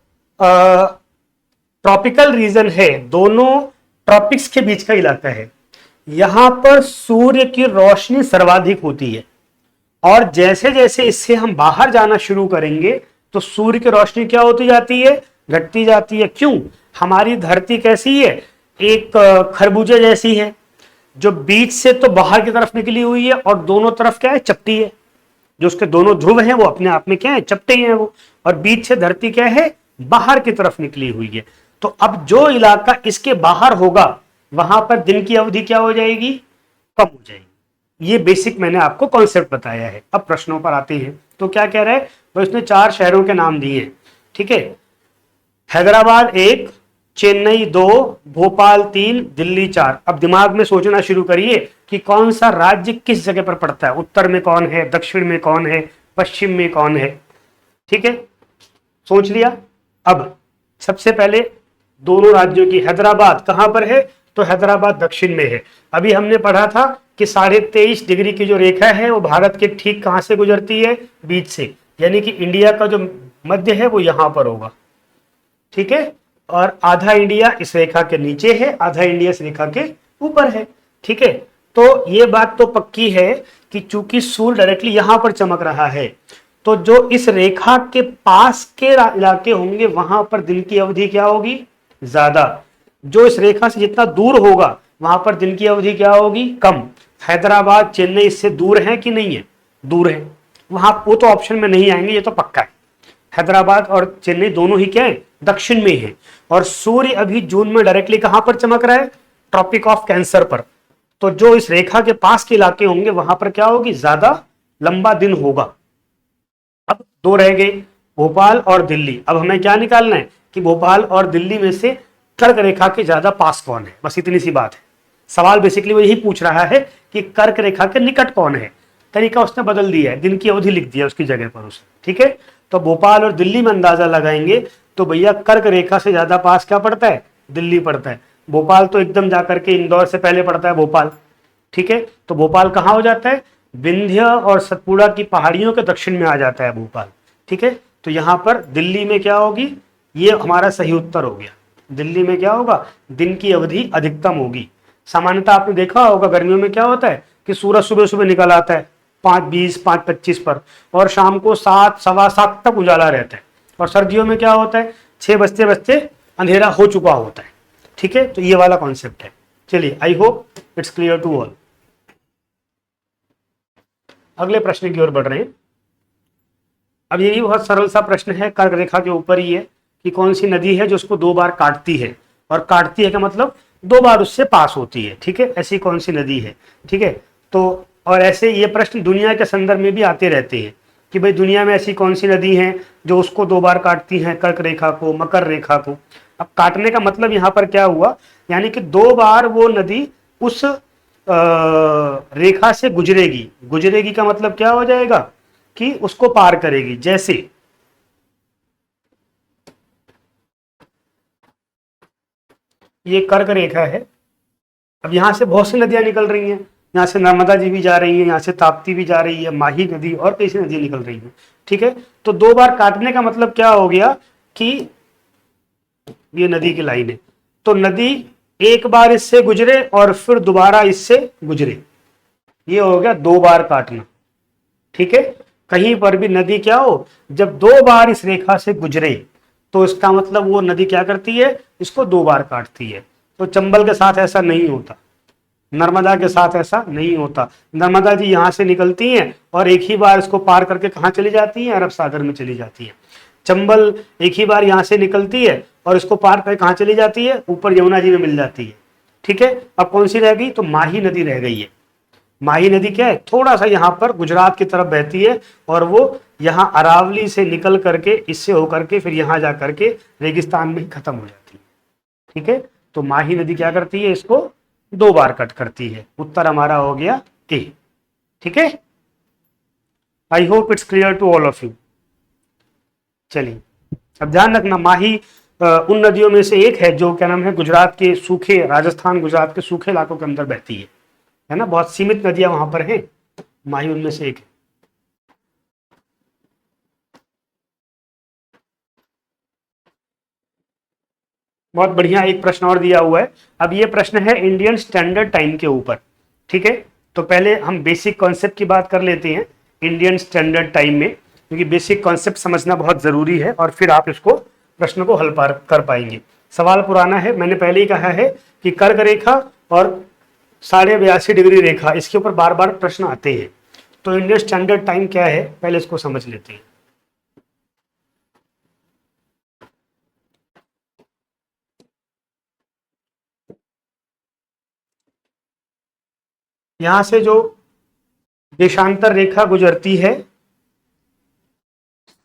ट्रॉपिकल रीजन है, दोनों ट्रॉपिक्स के बीच का इलाका है, यहां पर सूर्य की रोशनी सर्वाधिक होती है, और जैसे जैसे इससे हम बाहर जाना शुरू करेंगे तो सूर्य की रोशनी क्या होती जाती है, घटती जाती है। क्यों, हमारी धरती कैसी है, एक खरबूजे जैसी है, जो बीच से तो बाहर की तरफ निकली हुई है और दोनों तरफ क्या है, चपटी है। जो उसके दोनों ध्रुव हैं वो अपने आप में क्या है, चपटे हैं वो, और बीच से धरती क्या है, बाहर की तरफ निकली हुई है। तो अब जो इलाका इसके बाहर होगा वहां पर दिन की अवधि क्या हो जाएगी, कम हो जाएगी। ये बेसिक मैंने आपको कॉन्सेप्ट बताया है। अब प्रश्नों पर आते हैं। तो क्या कह रहा है, तो इसने 4 शहरों के नाम दिए हैं, ठीक है। हैदराबाद 1, चेन्नई 2, भोपाल 3, दिल्ली 4। अब दिमाग में सोचना शुरू करिए कि कौन सा राज्य किस जगह पर पड़ता है, उत्तर में कौन है, दक्षिण में कौन है, पश्चिम में कौन है, ठीक है। सोच लिया। अब सबसे पहले दोनों राज्यों की, हैदराबाद कहां पर है, तो हैदराबाद दक्षिण में है। अभी हमने पढ़ा था कि 23.5 डिग्री की जो रेखा है वो भारत के ठीक कहां से गुजरती है, बीच से, यानी कि इंडिया का जो मध्य है वो यहां पर होगा, ठीक है। और आधा इंडिया इस रेखा के नीचे है, आधा इंडिया इस रेखा के ऊपर है, ठीक है। तो ये बात तो पक्की है कि चूंकि सूर्य डायरेक्टली यहां पर चमक रहा है, तो जो इस रेखा के पास के इलाके होंगे वहां पर दिन की अवधि क्या होगी, ज्यादा। जो इस रेखा से जितना दूर होगा वहां पर दिन की अवधि क्या होगी, कम। हैदराबाद चेन्नई इससे दूर है कि नहीं है, दूर है, वहां वो तो ऑप्शन में नहीं आएंगे, ये तो पक्का है। हैदराबाद और चेन्नई दोनों ही क्या है, दक्षिण में है। और सूर्य अभी जून में डायरेक्टली कहां पर चमक रहा है, ट्रॉपिक ऑफ कैंसर पर। तो जो इस रेखा के पास के इलाके होंगे वहां पर क्या होगी, ज्यादा लंबा दिन होगा। अब 2 रह गए, भोपाल और दिल्ली। अब हमें क्या निकालना है कि भोपाल और दिल्ली में से कर्क रेखा के ज्यादा पास कौन है, बस इतनी सी बात है। सवाल बेसिकली वो यही पूछ रहा है कि कर्क रेखा के निकट कौन है। तरीका उसने बदल दिया है, दिन की अवधि लिख दिया उसकी जगह पर उसने, ठीक है। तो भोपाल और दिल्ली में अंदाजा लगाएंगे तो भैया कर्क रेखा से ज्यादा पास क्या पड़ता है, दिल्ली पड़ता है। भोपाल तो एकदम जाकर के इंदौर से पहले पड़ता है भोपाल, ठीक है। तो भोपाल कहां हो जाता है, विंध्य और सतपुड़ा की पहाड़ियों के दक्षिण में आ जाता है भोपाल, ठीक है। तो यहां पर दिल्ली में क्या होगी, ये हमारा सही उत्तर हो गया। दिल्ली में क्या होगा, दिन की अवधि अधिकतम होगी। सामान्यतः आपने देखा होगा गर्मियों में क्या होता है कि सूरज सुबह सुबह निकल आता है, 5:20, 5:25 पर, और शाम को 7, सवा 7 तक उजाला रहता है। और सर्दियों में क्या होता है, 6 बजते बजते अंधेरा हो चुका होता है। ठीक है, तो ये वाला कॉन्सेप्ट है। चलिए, I hope it's clear to all. अगले प्रश्न की ओर बढ़ रहे हैं। अब ये भी बहुत सरल सा प्रश्न है, कर्क रेखा के ऊपर ही है कि कौन सी नदी है जो उसको 2 बार काटती है, और काटती है का मतलब 2 बार उससे पास होती है। ठीक है, ऐसी कौन सी नदी है। ठीक है, तो और ऐसे ये प्रश्न दुनिया के संदर्भ में भी आते रहते हैं कि भाई दुनिया में ऐसी कौन सी नदी है जो उसको 2 बार काटती हैं, कर्क रेखा को, मकर रेखा को। अब काटने का मतलब यहाँ पर क्या हुआ, यानी कि 2 बार वो नदी उस रेखा से गुजरेगी। गुजरेगी का मतलब क्या हो जाएगा कि उसको पार करेगी। जैसे ये कर्क रेखा है, अब यहां से बहुत सी नदियां निकल रही हैं, यहाँ से नर्मदा जी भी जा रही है, यहाँ से ताप्ती भी जा रही है, माही नदी और कई सी नदियां निकल रही हैं। ठीक है, तो 2 बार काटने का मतलब क्या हो गया कि ये नदी की लाइन है, तो नदी एक बार इससे गुजरे और फिर दोबारा इससे गुजरे, ये हो गया 2 बार काटना। ठीक है, कहीं पर भी नदी क्या हो, जब 2 बार इस रेखा से गुजरे तो इसका मतलब वो नदी क्या करती है, इसको 2 बार काटती है। तो चंबल के साथ ऐसा नहीं होता, नर्मदा के साथ ऐसा नहीं होता। नर्मदा जी यहां से निकलती हैं और एक ही बार इसको पार करके कहां चली जाती हैं, अरब सागर में चली जाती है। चंबल एक ही बार यहां से निकलती है और इसको पार करके कहां चली जाती है, ऊपर यमुना जी में मिल जाती है। ठीक है, अब कौन सी रह गई, तो माही नदी रह गई है। माही नदी क्या है, थोड़ा सा यहां पर गुजरात की तरफ बहती है और वो यहां अरावली से निकल करके इससे होकर के फिर यहां जा करके रेगिस्तान में ही खत्म हो जाती है। ठीक है, तो माही नदी क्या करती है, इसको 2 बार कट करती है। उत्तर हमारा हो गया ए। ठीक है, I hope it's clear to all of you. चलिए, अब ध्यान रखना, माही उन नदियों में से एक है जो क्या नाम है, गुजरात के सूखे, राजस्थान गुजरात के सूखे इलाकों के अंदर बहती है ना, बहुत सीमित नदियां वहां पर हैं, माही उनमें से एक है। बहुत बढ़िया, एक प्रश्न और दिया हुआ है। अब ये प्रश्न है इंडियन स्टैंडर्ड टाइम के ऊपर। ठीक है, तो पहले हम बेसिक कॉन्सेप्ट की बात कर लेते हैं इंडियन स्टैंडर्ड टाइम में, क्योंकि बेसिक कॉन्सेप्ट समझना बहुत जरूरी है और फिर आप इसको प्रश्न को हल कर पाएंगे। सवाल पुराना है, मैंने पहले ही कहा है कि कर्क रेखा और 82.5 डिग्री रेखा, इसके ऊपर बार बार प्रश्न आते हैं। तो इंडियन स्टैंडर्ड टाइम क्या है, पहले इसको समझ लेते हैं। यहां से जो देशांतर रेखा गुजरती है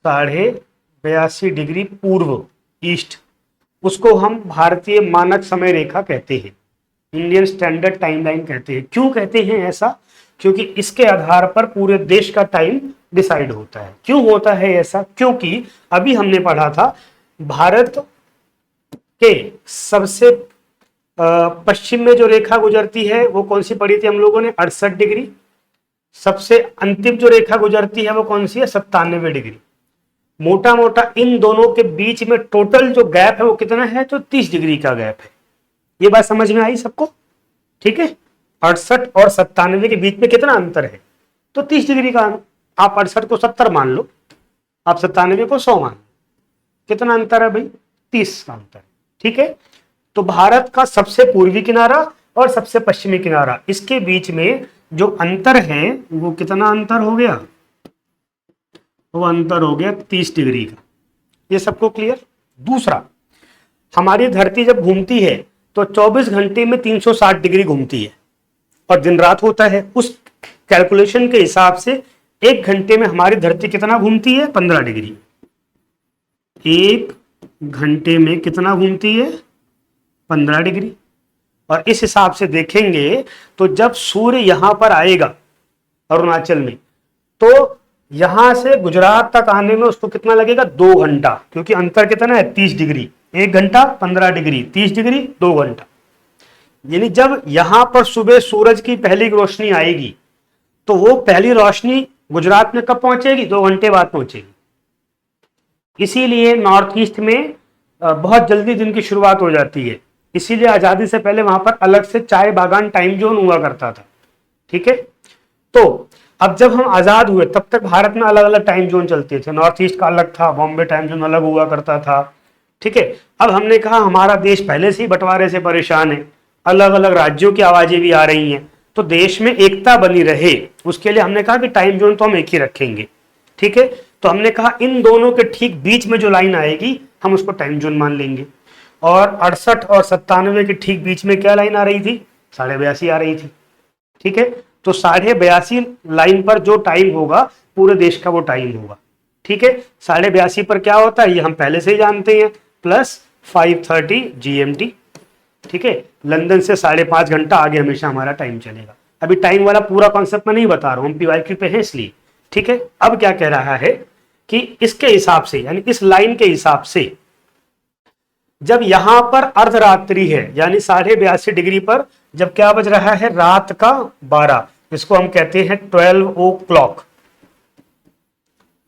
82.5 डिग्री पूर्व, ईस्ट, उसको हम भारतीय मानक समय रेखा कहते हैं, इंडियन स्टैंडर्ड टाइमलाइन कहते हैं। क्यों कहते हैं ऐसा, क्योंकि इसके आधार पर पूरे देश का टाइम डिसाइड होता है। क्यों होता है ऐसा, क्योंकि अभी हमने पढ़ा था भारत के सबसे पश्चिम में जो रेखा गुजरती है वो कौन सी पढ़ी थी हम लोगों ने, 68 डिग्री। सबसे अंतिम जो रेखा गुजरती है वो कौन सी है, 97 डिग्री। मोटा मोटा इन दोनों के बीच में टोटल जो गैप है वो कितना है, तो 30 डिग्री का गैप है। ये बात समझ में आई सबको। ठीक है, 68 और 97 के बीच में कितना अंतर है, तो 30 डिग्री का। आप 68 को 70 मान लो, आप 97 को 100 मान लो, कितना अंतर है भाई, 30 का अंतर। ठीक है, तो भारत का सबसे पूर्वी किनारा और सबसे पश्चिमी किनारा, इसके बीच में जो अंतर है वो कितना अंतर हो गया, वो अंतर हो गया 30 डिग्री का। ये सबको क्लियर। दूसरा, हमारी धरती जब घूमती है तो 24 घंटे में 360 डिग्री घूमती है और दिन रात होता है। उस कैलकुलेशन के हिसाब से 1 घंटे में हमारी धरती कितना घूमती है, 15 डिग्री। 1 घंटे में कितना घूमती है, 15 डिग्री। और इस हिसाब से देखेंगे तो जब सूर्य यहां पर आएगा अरुणाचल में, तो यहां से गुजरात तक आने में उसको कितना लगेगा, 2 घंटा, क्योंकि अंतर कितना है, 30 डिग्री। 1 घंटा 15 डिग्री, 30 डिग्री 2 घंटा। यानी जब यहां पर सुबह सूरज की पहली रोशनी आएगी तो वो पहली रोशनी गुजरात में कब पहुंचेगी, 2 घंटे बाद पहुंचेगी। इसीलिए नॉर्थ ईस्ट में बहुत जल्दी दिन की शुरुआत हो जाती है। इसीलिए आजादी से पहले वहां पर अलग से चाय बागान टाइम जोन हुआ करता था। ठीक है, तो अब जब हम आजाद हुए तब तक भारत में अलग अलग टाइम जोन चलते थे, नॉर्थ ईस्ट का अलग था, बॉम्बे टाइम जोन अलग हुआ करता था, ठीक है। अब हमने कहा हमारा देश पहले से ही बंटवारे से परेशान है, अलग अलग राज्यों की आवाजें भी आ रही हैं, तो देश में एकता बनी रहे उसके लिए हमने कहा कि टाइम जोन तो हम एक ही रखेंगे, ठीक है। तो हमने कहा इन दोनों के ठीक बीच में जो लाइन आएगी हम उसको टाइम जोन मान लेंगे। और 68 और 97 के ठीक बीच में क्या लाइन आ रही थी, 82.5 आ रही थी, ठीक है। तो 82.5 लाइन पर जो टाइम होगा पूरे देश का वो टाइम होगा, ठीक है। 82.5 पर क्या होता है ये हम पहले से ही जानते हैं, प्लस 5:30 GMT, ठीक है। लंदन से 5.5 घंटा आगे हमेशा हमारा टाइम चलेगा। अभी टाइम वाला पूरा कॉन्सेप्ट मैं नहीं बता रहा हूं, हम PYQ पे है इसलिए, ठीक है। अब क्या कह रहा है कि इसके हिसाब से यानी इस लाइन के हिसाब से जब यहां पर अर्धरात्रि है यानी 82.5 पर जब क्या बज रहा है, रात का 12, इसको हम कहते हैं 12 o'clock।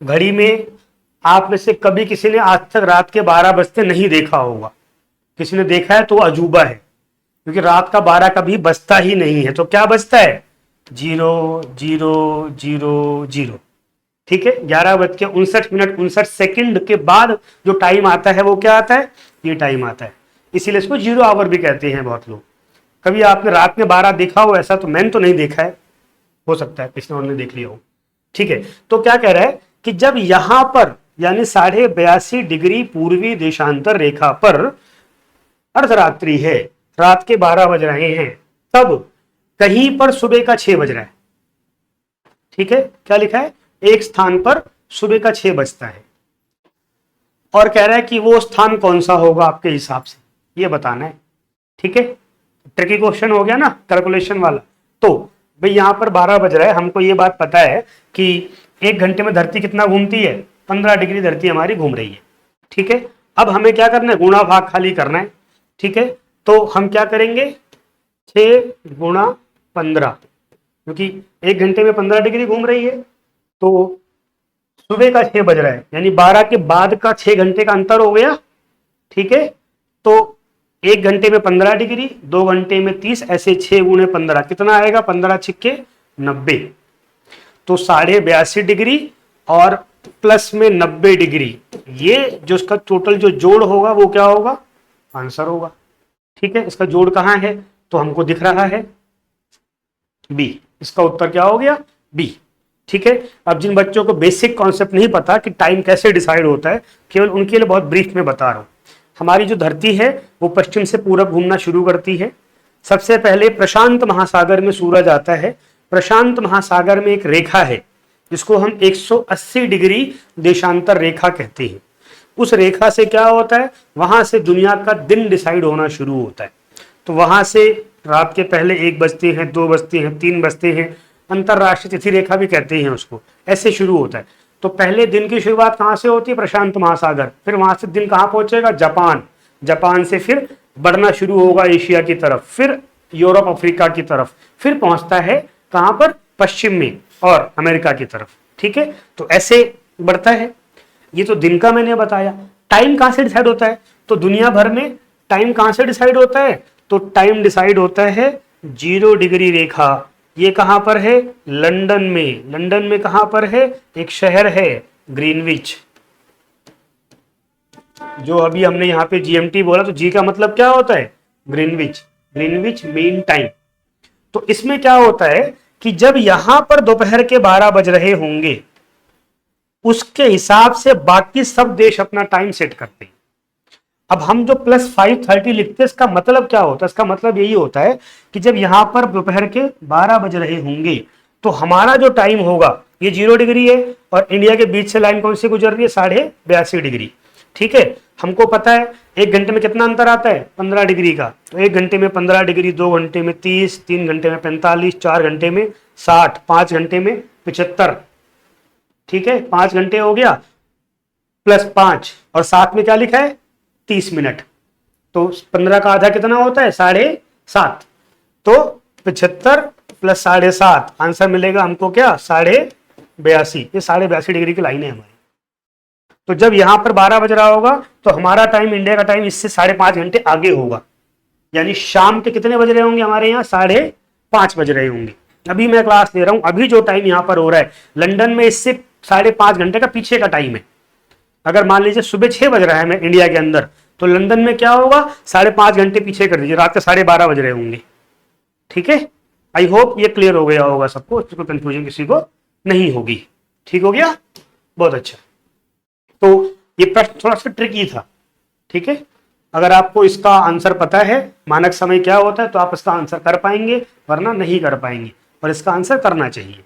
घड़ी में आप में से कभी किसी ने आज तक रात के 12 बजते नहीं देखा होगा, किसी ने देखा है तो अजूबा है, क्योंकि रात का 12 कभी बजता ही नहीं है। तो क्या बजता है, 0000, ठीक है। 11:59 के बाद जो टाइम आता है वो क्या आता है, ये टाइम आता है, इसीलिए इसको 0 आवर भी कहते हैं बहुत लोग। कभी आपने रात में 12 देखा हो ऐसा तो मैंने तो नहीं देखा है, हो सकता है किसी और ने देख लिया हो, ठीक है। तो क्या कह रहा है कि जब यहां पर यानी 82.5 पूर्वी देशांतर रेखा पर अर्धरात्रि है, रात के 12 बज रहे हैं, तब कहीं पर सुबह का 6 बज रहा है, ठीक है। क्या लिखा है, एक स्थान पर सुबह का 6 बजता है, और कह रहा है कि वो स्थान कौन सा होगा आपके हिसाब से ये बताना है, ठीक है। ट्रिकी क्वेश्चन हो गया ना, कैलकुलेशन वाला। तो भाई यहां पर 12 बज रहा है, हमको ये बात पता है कि 1 घंटे में धरती कितना घूमती है, 15 डिग्री धरती हमारी घूम रही है, ठीक है। अब हमें क्या करना है, गुणा भाग खाली करना है, ठीक है। तो हम क्या करेंगे, 6 गुणा 15, क्योंकि 1 घंटे में 15 डिग्री घूम रही है, तो सुबह का 6 बज रहा है यानी 12 के बाद का 6 घंटे का अंतर हो गया, ठीक है। तो 1 घंटे में 15 डिग्री, 2 घंटे में 30, ऐसे 6 गुणे 15 कितना आएगा, 15 छिक्के 90, तो 82.5 डिग्री और प्लस में 90 डिग्री, ये जो इसका टोटल जो जोड़ होगा वो क्या होगा, आंसर होगा, ठीक है। इसका जोड़ कहां है, तो हमको दिख रहा है बी, इसका उत्तर क्या हो गया, बी, ठीक है। अब जिन बच्चों को बेसिक कॉन्सेप्ट नहीं पता कि टाइम कैसे डिसाइड होता है, केवल उनके लिए बहुत ब्रीफ में बता रहा हूं। हमारी जो धरती है वो पश्चिम से पूरब घूमना शुरू करती है। सबसे पहले प्रशांत महासागर में सूरज आता है। प्रशांत महासागर में एक रेखा है जिसको हम 180 डिग्री देशांतर रेखा कहते हैं। उस रेखा से क्या होता है, वहां से दुनिया का दिन डिसाइड होना शुरू होता है। तो वहां से रात के पहले 1 बजते हैं, 2 बजते हैं, 3 बजते हैं, अंतरराष्ट्रीय तिथि रेखा भी कहते हैं उसको, ऐसे शुरू होता है। तो पहले दिन की शुरुआत कहां से होती है, प्रशांत महासागर, फिर वहां से दिन कहां पहुंचेगा, जापान, जापान से फिर बढ़ना शुरू होगा एशिया की तरफ, फिर यूरोप अफ्रीका की तरफ, फिर पहुंचता है कहां पर, पश्चिम में और अमेरिका की तरफ, ठीक है। तो ऐसे बढ़ता है। ये तो दिन का मैंने बताया। टाइम कहां से डिसाइड होता है, तो दुनिया भर में टाइम कहां से डिसाइड होता है, तो टाइम डिसाइड होता है 0 डिग्री रेखा। ये कहां पर है, लंदन में। लंदन में कहां पर है, एक शहर है ग्रीनविच, जो अभी हमने यहां पे GMT बोला, तो जी का मतलब क्या होता है, ग्रीनविच, ग्रीनविच मीन टाइम। तो इसमें क्या होता है कि जब यहां पर दोपहर के 12 बज रहे होंगे, उसके हिसाब से बाकी सब देश अपना टाइम सेट करते हैं। अब हम जो +5:30 लिखते हैं, इसका मतलब क्या होता है, इसका मतलब यही होता है कि जब यहां पर दोपहर के 12 बज रहे होंगे तो हमारा जो टाइम होगा ये 0 डिग्री है, और इंडिया के बीच से लाइन कौन सी गुजर रही है, 82.5 डिग्री, ठीक है। हमको पता है 1 घंटे में कितना अंतर आता है, 15 डिग्री का। तो 1 घंटे में 15 डिग्री, 2 घंटे में 30, 3 घंटे में 45, 4 घंटे में 60, 5 घंटे में 75, ठीक है। 5 घंटे हो गया, +5 और 7 में क्या लिखा है, 30 मिनट। तो 15 का आधा कितना होता है, 7.5, तो 75 + 7.5, आंसर मिलेगा हमको क्या, 82.5। ये 82.5 डिग्री की लाइन है हमारी। तो जब यहां पर 12 बज रहा होगा तो हमारा टाइम, इंडिया का टाइम, इससे 5.5 घंटे आगे होगा, यानी शाम के कितने बज रहे होंगे हमारे यहाँ, 5:30 बज रहे होंगे। अभी मैं क्लास ले रहा हूं, अभी जो टाइम यहां पर हो रहा है लंदन में इससे 5.5 घंटे का पीछे का टाइम है। अगर मान लीजिए सुबह 6 बज रहा है मैं इंडिया के अंदर, तो लंदन में क्या होगा 5.5 घंटे पीछे कर दीजिए, रात के 12:30 बज रहे होंगे। ठीक है, आई होप ये क्लियर हो गया होगा सबको, इसको कंफ्यूजन किसी को नहीं होगी। ठीक हो गया, बहुत अच्छा। तो ये प्रश्न थोड़ा सा ट्रिकी था। ठीक है, अगर आपको इसका आंसर पता है मानक समय क्या होता है तो आप इसका आंसर कर पाएंगे, वरना नहीं कर पाएंगे, और इसका आंसर करना चाहिए।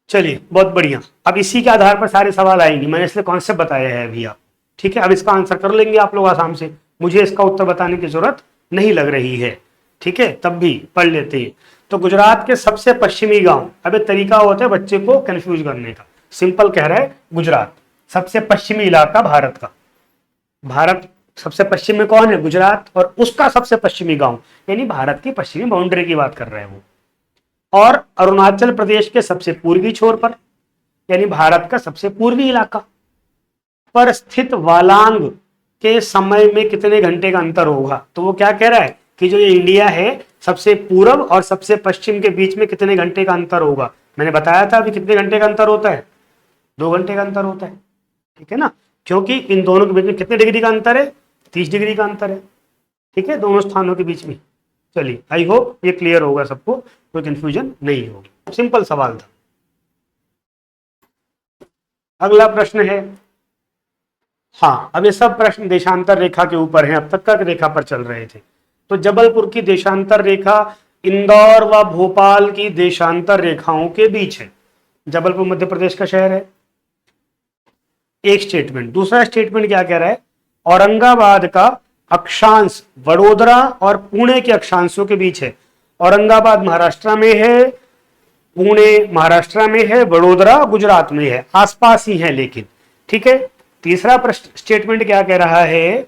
चलिए बहुत बढ़िया, अब इसी के आधार पर सारे सवाल आएंगे, मैंने इसलिए कॉन्सेप्ट बताया है अभी आप। ठीक है, अब इसका आंसर कर लेंगे आप लोग आसाम से, मुझे इसका उत्तर बताने की जरूरत नहीं लग रही है। ठीक है, तब भी पढ़ लेते हैं। तो गुजरात के सबसे पश्चिमी गांव, अब एक तरीका होता है बच्चे को कंफ्यूज करने का। सिंपल कह रहा है गुजरात सबसे पश्चिमी इलाका भारत का, भारत सबसे पश्चिम में कौन है, गुजरात, और उसका सबसे पश्चिमी गांव, यानी भारत की पश्चिमी बाउंड्री की बात कर रहे हैं वो। और अरुणाचल प्रदेश के सबसे पूर्वी छोर पर, यानी भारत का सबसे पूर्वी इलाका पर स्थित वालांग के समय में कितने घंटे का अंतर होगा। तो वो क्या कह रहा है कि जो ये इंडिया है सबसे पूर्व और सबसे पश्चिम के बीच में कितने घंटे का अंतर होगा। मैंने बताया था अभी कितने घंटे का अंतर होता है, 2 घंटे का अंतर होता है। ठीक है ना, क्योंकि इन दोनों के बीच में कितने डिग्री का अंतर है, 30 डिग्री का अंतर है। ठीक है, दोनों स्थानों के बीच में। चलिए, आई होप ये क्लियर होगा सबको, कोई कंफ्यूजन नहीं होगी, सिंपल सवाल था। अगला प्रश्न है, हाँ अब ये सब प्रश्न देशांतर रेखा के ऊपर हैं, अब तक का रेखा पर चल रहे थे। तो जबलपुर की देशांतर रेखा इंदौर व भोपाल की देशांतर रेखाओं के बीच है। जबलपुर मध्य प्रदेश का शहर है, एक स्टेटमेंट। दूसरा स्टेटमेंट क्या कह रहा है, औरंगाबाद का अक्षांश वडोदरा और पुणे के अक्षांशों के बीच है। औरंगाबाद महाराष्ट्र में है, पुणे महाराष्ट्र में है, वडोदरा गुजरात में है, आसपास ही है लेकिन। ठीक है, तीसरा स्टेटमेंट क्या कह रहा है,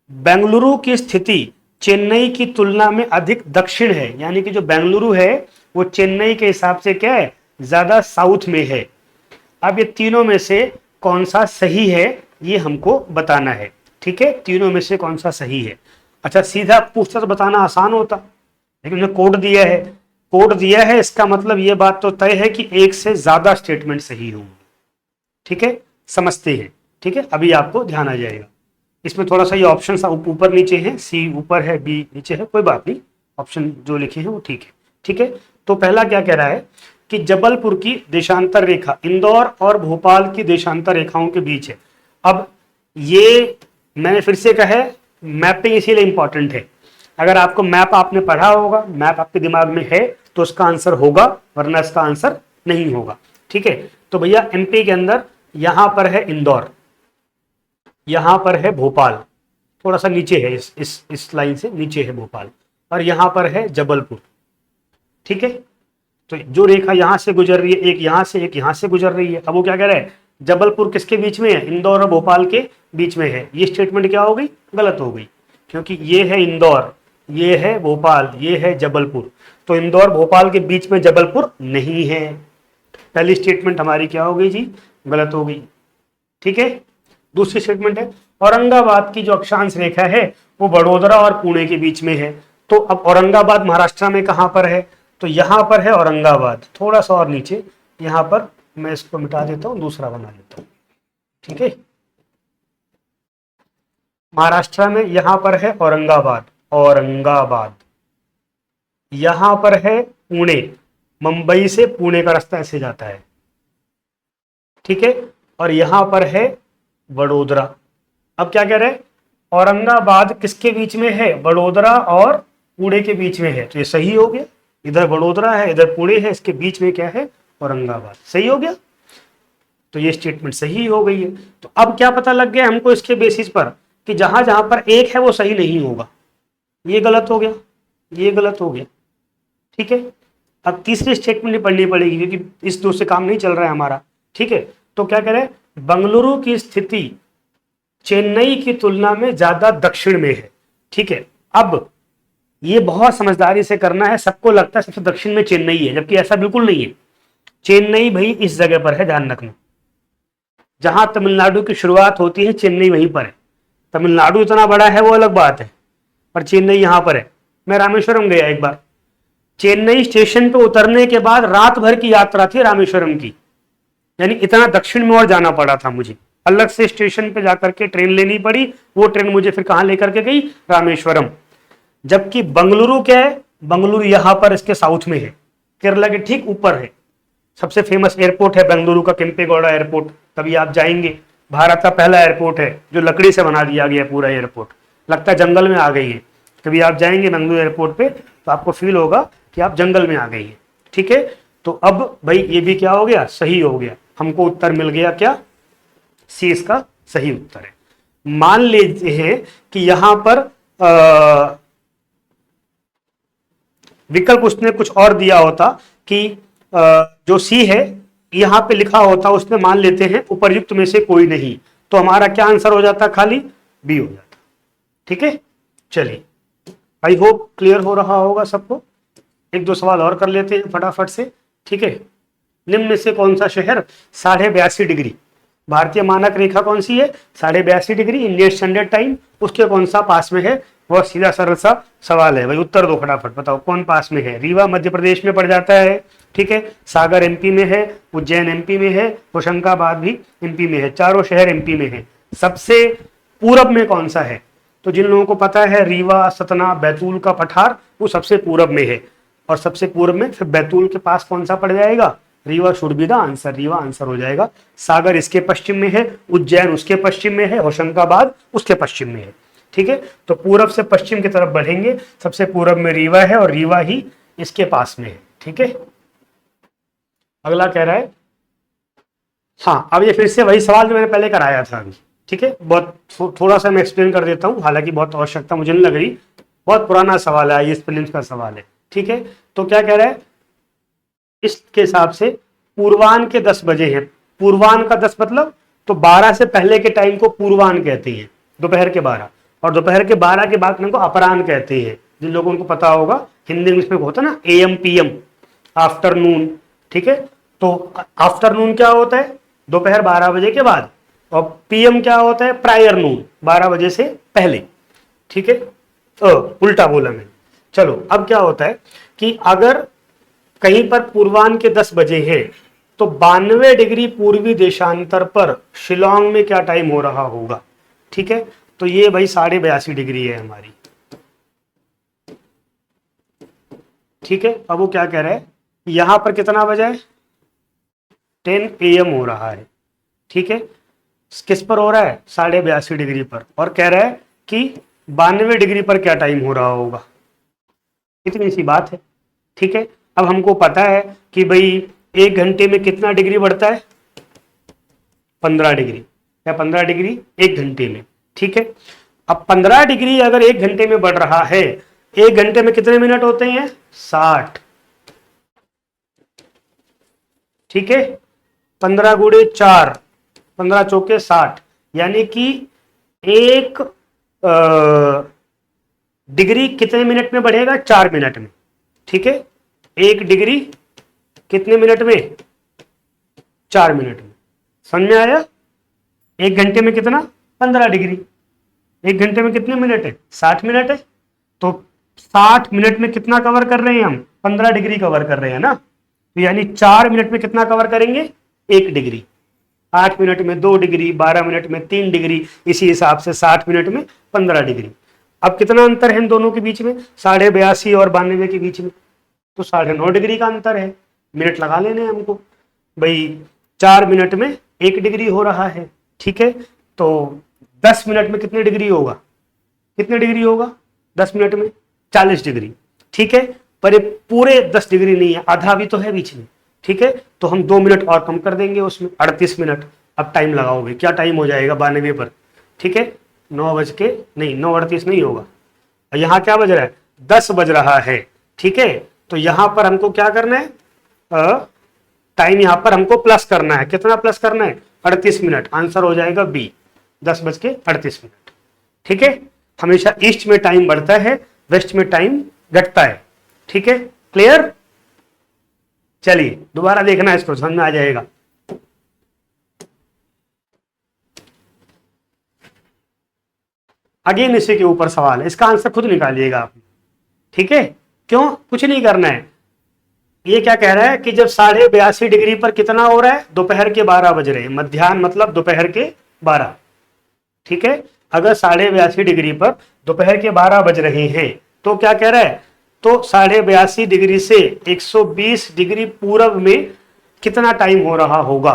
बेंगलुरु की स्थिति चेन्नई की तुलना में अधिक दक्षिण है, यानी कि जो बेंगलुरु है वो चेन्नई के हिसाब से क्या है, ज्यादा साउथ में है। अब ये तीनों में से कौन सा सही है ये हमको बताना है। ठीक है, तीनों में से कौन सा सही है। अच्छा, सीधा पूछता तो बताना आसान होता, लेकिन उन्हें कोड दिया है, कोड दिया है इसका मतलब ये बात तो तय है कि एक से ज्यादा स्टेटमेंट सही होंगे। ठीक है, समझते हैं। ठीक है, अभी आपको ध्यान आ जाएगा। इसमें थोड़ा सा ये ऑप्शन ऊपर नीचे है, सी ऊपर है, बी नीचे है, कोई बात नहीं, ऑप्शन जो लिखे हैं वो ठीक है। ठीक है, तो पहला क्या कह रहा है कि जबलपुर की देशांतर रेखा इंदौर और भोपाल की देशांतर रेखाओं के बीच है। अब ये मैंने फिर से कहा है, मैपिंग इसीलिए इंपॉर्टेंट है। अगर आपको मैप आपने पढ़ा होगा, मैप आपके दिमाग में है तो उसका आंसर होगा, वरना इसका आंसर नहीं होगा। ठीक है, तो भैया एमपी के अंदर यहां पर है इंदौर, यहां पर है भोपाल, थोड़ा सा नीचे है, इस लाइन से नीचे है भोपाल, और यहां पर है जबलपुर। ठीक है, तो जो रेखा यहां से गुजर रही है, एक यहां से एक यहां से गुजर रही है। अब वो क्या कह रहा है, जबलपुर किसके बीच में है, इंदौर और भोपाल के बीच में है। ये स्टेटमेंट क्या हो गई, गलत हो गई, क्योंकि ये है इंदौर, ये है भोपाल, ये है जबलपुर, तो इंदौर भोपाल के बीच में जबलपुर नहीं है। पहली स्टेटमेंट हमारी क्या हो गई जी, गलत हो गई। ठीक है, दूसरी स्टेटमेंट है औरंगाबाद की जो अक्षांश रेखा है वो वडोदरा और पुणे के बीच में है। तो अब औरंगाबाद महाराष्ट्र में कहां पर है, तो यहां पर है औरंगाबाद, थोड़ा सा और नीचे, यहां पर मैं इसको मिटा देता हूं, दूसरा बना लेता हूं। ठीक है, महाराष्ट्र में यहां पर है औरंगाबाद, औरंगाबाद, यहां पर है पुणे, मुंबई से पुणे का रास्ता ऐसे जाता है। ठीक है, और यहां पर है वडोदरा। अब क्या कह रहे हैं, औरंगाबाद किसके बीच में है, वडोदरा और पुणे के बीच में है, तो ये सही हो गया। इधर वडोदरा है, इधर पुणे है, इसके बीच में क्या है, औरंगाबाद, सही हो गया। तो ये स्टेटमेंट सही हो गई है। तो अब क्या पता लग गया हमको इसके बेसिस पर कि जहां जहां पर एक है वो सही नहीं होगा, ये गलत हो गया, ये गलत हो गया। ठीक है, अब तीसरी स्टेटमेंट पढ़नी पड़ेगी क्योंकि इस दो से काम नहीं चल रहा है हमारा। ठीक है, तो क्या कह रहे हैं, बंगलुरु की स्थिति चेन्नई की तुलना में ज्यादा दक्षिण में है। ठीक है, अब ये बहुत समझदारी से करना है, सबको लगता है सबसे दक्षिण में चेन्नई है, जबकि ऐसा बिल्कुल नहीं है। चेन्नई भाई इस जगह पर है, ध्यान रखना, जहां तमिलनाडु की शुरुआत होती है चेन्नई वहीं पर है। तमिलनाडु इतना बड़ा है वो अलग बात है, पर चेन्नई यहां पर है। मैं रामेश्वरम गया एक बार, चेन्नई स्टेशन पे उतरने के बाद रात भर की यात्रा थी रामेश्वरम की, यानी इतना दक्षिण में और जाना पड़ा था मुझे, अलग से स्टेशन पे जाकर के ट्रेन लेनी पड़ी, वो ट्रेन मुझे फिर कहां लेकर के गई, रामेश्वरम। जबकि बंगलुरु क्या है, बंगलुरु यहां पर इसके साउथ में है, केरला के ठीक ऊपर है। सबसे फेमस एयरपोर्ट है बेंगलुरु का, केम्पेगौड़ा एयरपोर्ट। कभी आप जाएंगे, भारत का पहला एयरपोर्ट है जो लकड़ी से बना दिया गया पूरा एयरपोर्ट, लगता है जंगल में आ गई है। कभी आप जाएंगे बेंगलुरु एयरपोर्ट पे तो आपको फील होगा कि आप जंगल में आ गई है। ठीक है, तो अब भाई ये भी क्या हो गया, सही हो गया, हमको उत्तर मिल गया क्या, सी इसका सही उत्तर है। मान लेते हैं कि यहां पर विकल्प उसने कुछ और दिया होता कि जो सी है यहां पे लिखा होता, उसने मान लेते हैं उपर्युक्त में से कोई नहीं, तो हमारा क्या आंसर हो जाता, खाली बी हो जाता। ठीक है, चलिए, आई होप क्लियर हो रहा होगा सबको। एक दो सवाल और कर लेते हैं फटाफट से। ठीक है, निम्न में से कौन सा शहर 82.5 डिग्री, भारतीय मानक रेखा कौन सी है, 82.5 डिग्री इंडियन स्टैंडर्ड टाइम, उसके कौन सा पास में है, बहुत सीधा सरल सा सवाल है भाई, उत्तर दो फटाफट, बताओ कौन पास में है। रीवा मध्य प्रदेश में पड़ जाता है, ठीक है, सागर एमपी में है, उज्जैन एमपी में है, होशंगाबाद भी एमपी में है, चारों शहर एमपी में है। सबसे पूरब में कौन सा है, तो जिन लोगों को पता है रीवा, सतना, बैतूल का पठार वो सबसे पूरब में है, और सबसे पूर्व में फिर बैतूल के पास कौन सा पड़ जाएगा, Rewa should be the answer, Rewa answer हो जाएगा। सागर इसके पश्चिम में है, उज्जैन उसके पश्चिम में है, होशंगाबाद उसके पश्चिम में है। ठीक है, तो पूरब से पश्चिम की तरफ बढ़ेंगे, सबसे पूरब में रीवा है और रीवा ही इसके पास में है। ठीक है, अगला कह रहा है, हाँ अब ये फिर से वही सवाल जो मैंने पहले कराया था अभी। ठीक है, बहुत थोड़ा सा मैं एक्सप्लेन कर देता हूं, हालांकि बहुत आवश्यकता मुझे नहीं लग रही, बहुत पुराना सवाल है, ये प्रीलिम्स का सवाल है। ठीक है, तो क्या कह रहा है, इसके हिसाब से पूर्वान के 10 बजे हैं, पूर्वान का 10 मतलब तो 12 से पहले के टाइम को पूर्वान कहते हैं, दोपहर के 12, और दोपहर के 12 के बाद को अपराह्न कहते हैं। जिन लोगों को पता होगा हिंदी इंग्लिश में होता है ना एएम पीएम, आफ्टरनून। ठीक है, तो आफ्टरनून क्या होता है, दोपहर 12 बजे के बाद, और पीएम क्या होता है, प्रायर नून, 12 बजे से पहले। ठीक है, उल्टा बोला मैंने। चलो अब क्या होता है कि अगर कहीं पर पूर्वान के 10 बजे हैं तो 92 डिग्री पूर्वी देशांतर पर शिलोंग में क्या टाइम हो रहा होगा। ठीक है, तो ये भाई 82.5 डिग्री है हमारी। ठीक है, अब वो क्या कह रहा है, यहां पर कितना बजा है, 10 AM हो रहा है। ठीक है, किस पर हो रहा है, 82.5 डिग्री पर, और कह रहा है कि 92 डिग्री पर क्या टाइम हो रहा होगा। इतनी सी बात है। ठीक है, अब हमको पता है कि भाई 1 घंटे में कितना डिग्री बढ़ता है, 15 डिग्री, या 15 डिग्री 1 घंटे में। ठीक है, अब 15 डिग्री अगर 1 घंटे में बढ़ रहा है, 1 घंटे में कितने मिनट होते हैं, 60। ठीक है, 15 गुणे 4, 15 चौके 60, यानी कि 1 डिग्री कितने मिनट में बढ़ेगा, 4 मिनट में। ठीक है, 1 डिग्री कितने मिनट में, 4 मिनट में। समझ में आया, 1 घंटे में कितना, 15 डिग्री, 1 घंटे में कितने मिनट है, 60 मिनट है, तो 60 मिनट में कितना कवर कर रहे हैं हम, 15 डिग्री कवर कर रहे हैं ना, तो यानी 4 मिनट में कितना कवर करेंगे, 1 डिग्री, 8 मिनट में 2 डिग्री, 12 मिनट में 3 डिग्री, इसी हिसाब से 60 मिनट में 15 डिग्री। अब कितना अंतर है इन दोनों के बीच में, 82.5 और 92 के बीच में, तो 9.5 डिग्री का अंतर है। मिनट लगा लेने हमको भाई, 4 मिनट में 1 डिग्री हो रहा है। ठीक है, तो 10 मिनट में कितने डिग्री होगा, कितने डिग्री होगा 10 मिनट में, 40 डिग्री। ठीक है, पर ये पूरे 10 डिग्री नहीं है, आधा भी तो है बीच में। ठीक है, तो हम 2 मिनट और कम कर देंगे उसमें, 38 मिनट। अब टाइम लगाओगे, क्या टाइम हो जाएगा 92 पर, ठीक है, 9 बज के नहीं, 9:38 नहीं होगा, यहाँ क्या बज रहा है, 10 बज रहा है। ठीक है, तो यहां पर हमको क्या करना है, टाइम यहां पर हमको प्लस करना है, कितना प्लस करना है, 38 मिनट, आंसर हो जाएगा बी, 10:38। ठीक है, हमेशा ईस्ट में टाइम बढ़ता है, वेस्ट में टाइम घटता है। ठीक है, क्लियर। चलिए दोबारा देखना है, इसको समझ में आ जाएगा। अगेन इसी के ऊपर सवाल है, इसका आंसर खुद निकालिएगा आप। ठीक है, क्यों? कुछ नहीं करना है। ये क्या कह रहा है कि जब 82.5 डिग्री पर कितना हो रहा है, दोपहर के 12 बज रहे हैं, मध्याह्न मतलब दोपहर के 12, ठीक है। अगर 82.5 डिग्री पर दोपहर के 12 बज रहे हैं तो क्या कह रहा है, तो 82.5 डिग्री से 120 डिग्री पूरब में कितना टाइम हो रहा होगा।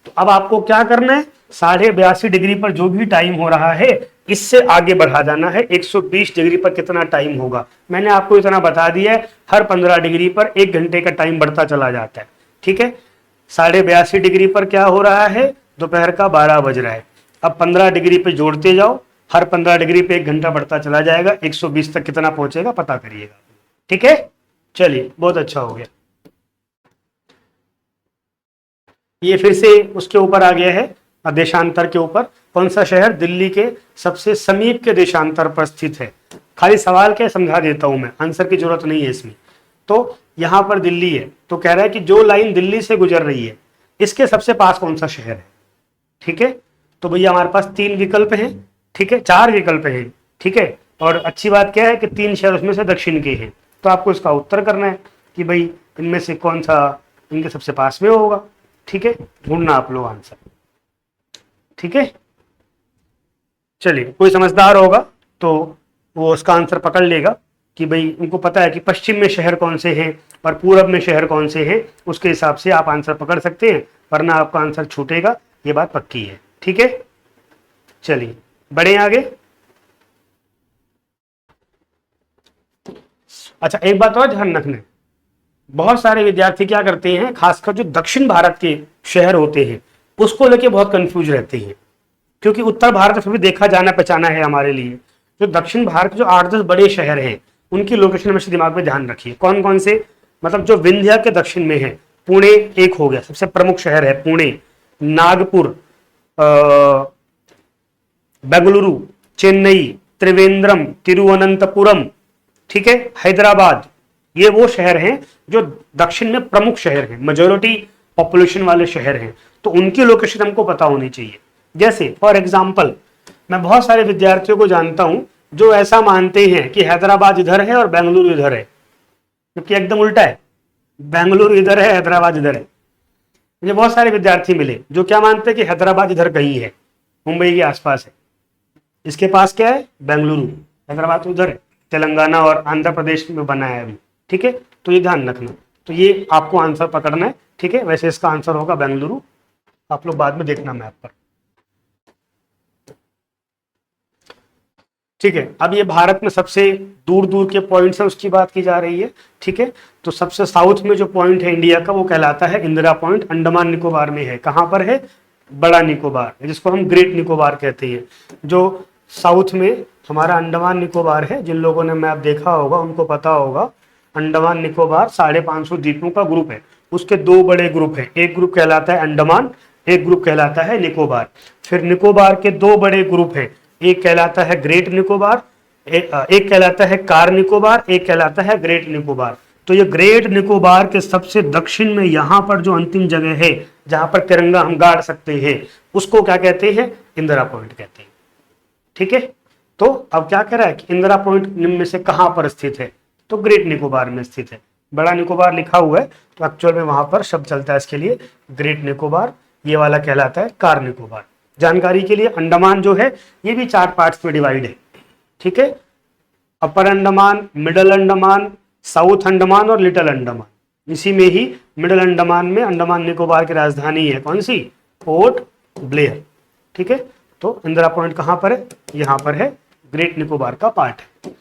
तो अब आपको क्या करना है, 82.5 डिग्री पर जो भी टाइम हो रहा है इससे आगे बढ़ा जाना है, 120 डिग्री पर कितना टाइम होगा। मैंने आपको इतना बता दिया है, हर 15 डिग्री पर 1 घंटे का टाइम बढ़ता चला जाता है, ठीक है। 82.5 डिग्री पर क्या हो रहा है, दोपहर का 12 बज रहा है। अब 15 डिग्री पे जोड़ते जाओ, हर 15 डिग्री पे 1 घंटा बढ़ता चला जाएगा, 120 तक कितना पहुंचेगा पता करिएगा, ठीक है। चलिए, बहुत अच्छा हो गया। ये फिर से उसके ऊपर आ गया है, देशांतर के ऊपर। कौन सा शहर दिल्ली के सबसे समीप के देशांतर पर स्थित है? खाली सवाल क्या समझा देता हूं मैं, आंसर की जरूरत नहीं है इसमें। तो यहां पर दिल्ली है, तो कह रहा है कि जो लाइन दिल्ली से गुजर रही है इसके सबसे पास कौन सा शहर है, ठीक है। तो भैया हमारे पास 3 विकल्प हैं, ठीक है, 4 विकल्प हैं, ठीक है। और अच्छी बात क्या है कि 3 शहर उसमें से दक्षिण के हैं, तो आपको इसका उत्तर करना है कि भाई इनमें से कौन सा इनके सबसे पास में होगा, ठीक है। ढूंढना आप लोग आंसर, ठीक है। चलिए, कोई समझदार होगा तो वो उसका आंसर पकड़ लेगा कि भाई उनको पता है कि पश्चिम में शहर कौन से हैं और पूरब में शहर कौन से हैं, उसके हिसाब से आप आंसर पकड़ सकते हैं, वरना आपका आंसर छूटेगा, ये बात पक्की है, ठीक है। चलिए बढ़े आगे। अच्छा, एक बात और ध्यान रखना है, बहुत सारे विद्यार्थी क्या करते हैं, खासकर जो दक्षिण भारत के शहर होते हैं उसको लेके बहुत कंफ्यूज रहते हैं, क्योंकि उत्तर भारत में भी देखा जाना पहचाना है हमारे लिए। जो दक्षिण भारत के जो 8-10 बड़े शहर हैं उनकी लोकेशन हमेशा दिमाग में ध्यान रखिए, कौन कौन से, मतलब जो विंध्या के दक्षिण में है, पुणे एक हो गया, सबसे प्रमुख शहर है पुणे, नागपुर, बेंगलुरु, चेन्नई, त्रिवेंद्रम, तिरुवनंतपुरम, ठीक है, हैदराबाद, ये वो शहर हैं जो दक्षिण में प्रमुख शहर हैं, मेजोरिटी पॉपुलेशन वाले शहर हैं, तो उनकी लोकेशन हमको पता होनी चाहिए। जैसे फॉर एग्जांपल, मैं बहुत सारे विद्यार्थियों को जानता हूं जो ऐसा मानते हैं कि हैदराबाद इधर है और बेंगलुरु इधर है, क्योंकि एकदम उल्टा है, बेंगलुरु इधर है, हैदराबाद इधर है। मुझे बहुत सारे विद्यार्थी मिले जो क्या मानते हैं कि हैदराबाद इधर कहीं है, मुंबई के आसपास है, इसके पास क्या है, बेंगलुरु, हैदराबाद तो उधर है, तेलंगाना और आंध्र प्रदेश में बना है अभी, ठीक है। तो ये ध्यान रखना, तो ये आपको आंसर पकड़ना है, ठीक है। वैसे इसका आंसर होगा बेंगलुरु, आप लोग बाद में देखना मैप पर, ठीक है। अब ये भारत में सबसे दूर दूर के पॉइंट्स है उसकी बात की जा रही है, ठीक है। तो सबसे साउथ में जो पॉइंट है इंडिया का वो कहलाता है इंदिरा पॉइंट, अंडमान निकोबार में है। कहां पर है, बड़ा निकोबार, जिसको हम ग्रेट निकोबार कहते हैं। जो साउथ में हमारा अंडमान निकोबार है, जिन लोगों ने मैप देखा होगा उनको पता होगा, अंडमान निकोबार 550 द्वीपों का ग्रुप है, उसके 2 बड़े ग्रुप हैं, एक ग्रुप कहलाता है अंडमान, एक ग्रुप कहलाता है निकोबार। फिर निकोबार के 2 बड़े ग्रुप हैं, एक कहलाता है ग्रेट निकोबार, एक कहलाता है कार निकोबार, एक कहलाता है ग्रेट निकोबार। तो ये ग्रेट निकोबार के सबसे दक्षिण में यहां पर जो अंतिम जगह है जहां पर तिरंगा हम गाड़ सकते हैं उसको क्या कहते हैं, इंदिरा पॉइंट कहते हैं, ठीक है। तो अब क्या कह रहा है कि इंदिरा पॉइंट निम्न में से कहां पर स्थित है, तो ग्रेट निकोबार में स्थित है। बड़ा निकोबार लिखा हुआ है तो एक्चुअल में वहां पर शब्द चलता है इसके लिए ग्रेट निकोबार, ये वाला कहलाता है कार निकोबार। जानकारी के लिए, अंडमान जो है ये भी 4 पार्ट्स में डिवाइड है, ठीक है। अपर अंडमान, मिडल अंडमान, साउथ अंडमान और लिटिल अंडमान। इसी में ही मिडल अंडमान में अंडमान निकोबार की राजधानी है कौन सी, पोर्ट ब्लेयर, ठीक है। तो इंदिरा पॉइंट कहां पर है, यहां पर है, ग्रेट निकोबार का पार्ट है।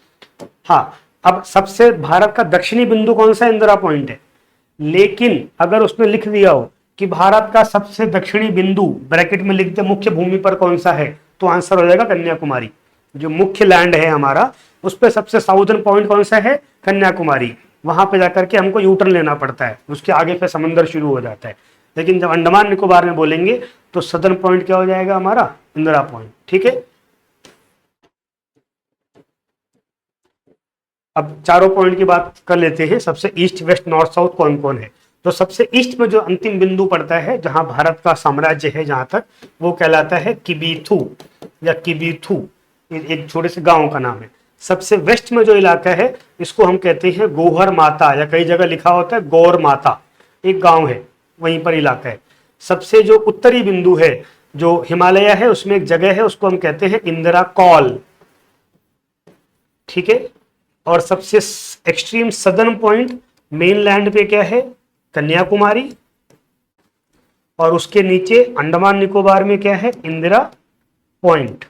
हाँ, अब सबसे भारत का दक्षिणी बिंदु कौन सा इंदिरा पॉइंट है, लेकिन अगर उसने लिख दिया हो कि भारत का सबसे दक्षिणी बिंदु ब्रैकेट में लिख दे मुख्य भूमि पर कौन सा है, तो आंसर हो जाएगा कन्याकुमारी। जो मुख्य लैंड है हमारा उस पर सबसे साउदर्न पॉइंट कौन सा है, कन्याकुमारी। वहां पे जाकर के हमको यूटर्न लेना पड़ता है, उसके आगे फिर समंदर शुरू हो जाता है। लेकिन जब अंडमान निकोबार में बोलेंगे तो सदर्न पॉइंट क्या हो जाएगा हमारा, इंदिरा पॉइंट, ठीक है। अब चारों पॉइंट की बात कर लेते हैं, सबसे ईस्ट वेस्ट नॉर्थ साउथ कौन कौन है। तो सबसे ईस्ट में जो अंतिम बिंदु पड़ता है जहां भारत का साम्राज्य है जहां तक, वो कहलाता है किबीथू या किबीथू, एक छोटे से गांव का नाम है। सबसे वेस्ट में जो इलाका है इसको हम कहते हैं गोहर माता, या कई जगह लिखा होता है गौर माता, एक गांव है वहीं पर इलाका है। सबसे जो उत्तरी बिंदु है जो हिमालय है उसमें एक जगह है उसको हम कहते हैं इंदिरा कॉल, ठीक है। और सबसे एक्सट्रीम सदर्न पॉइंट मेनलैंड पे क्या है, कन्याकुमारी, और उसके नीचे अंडमान निकोबार में क्या है, इंदिरा पॉइंट।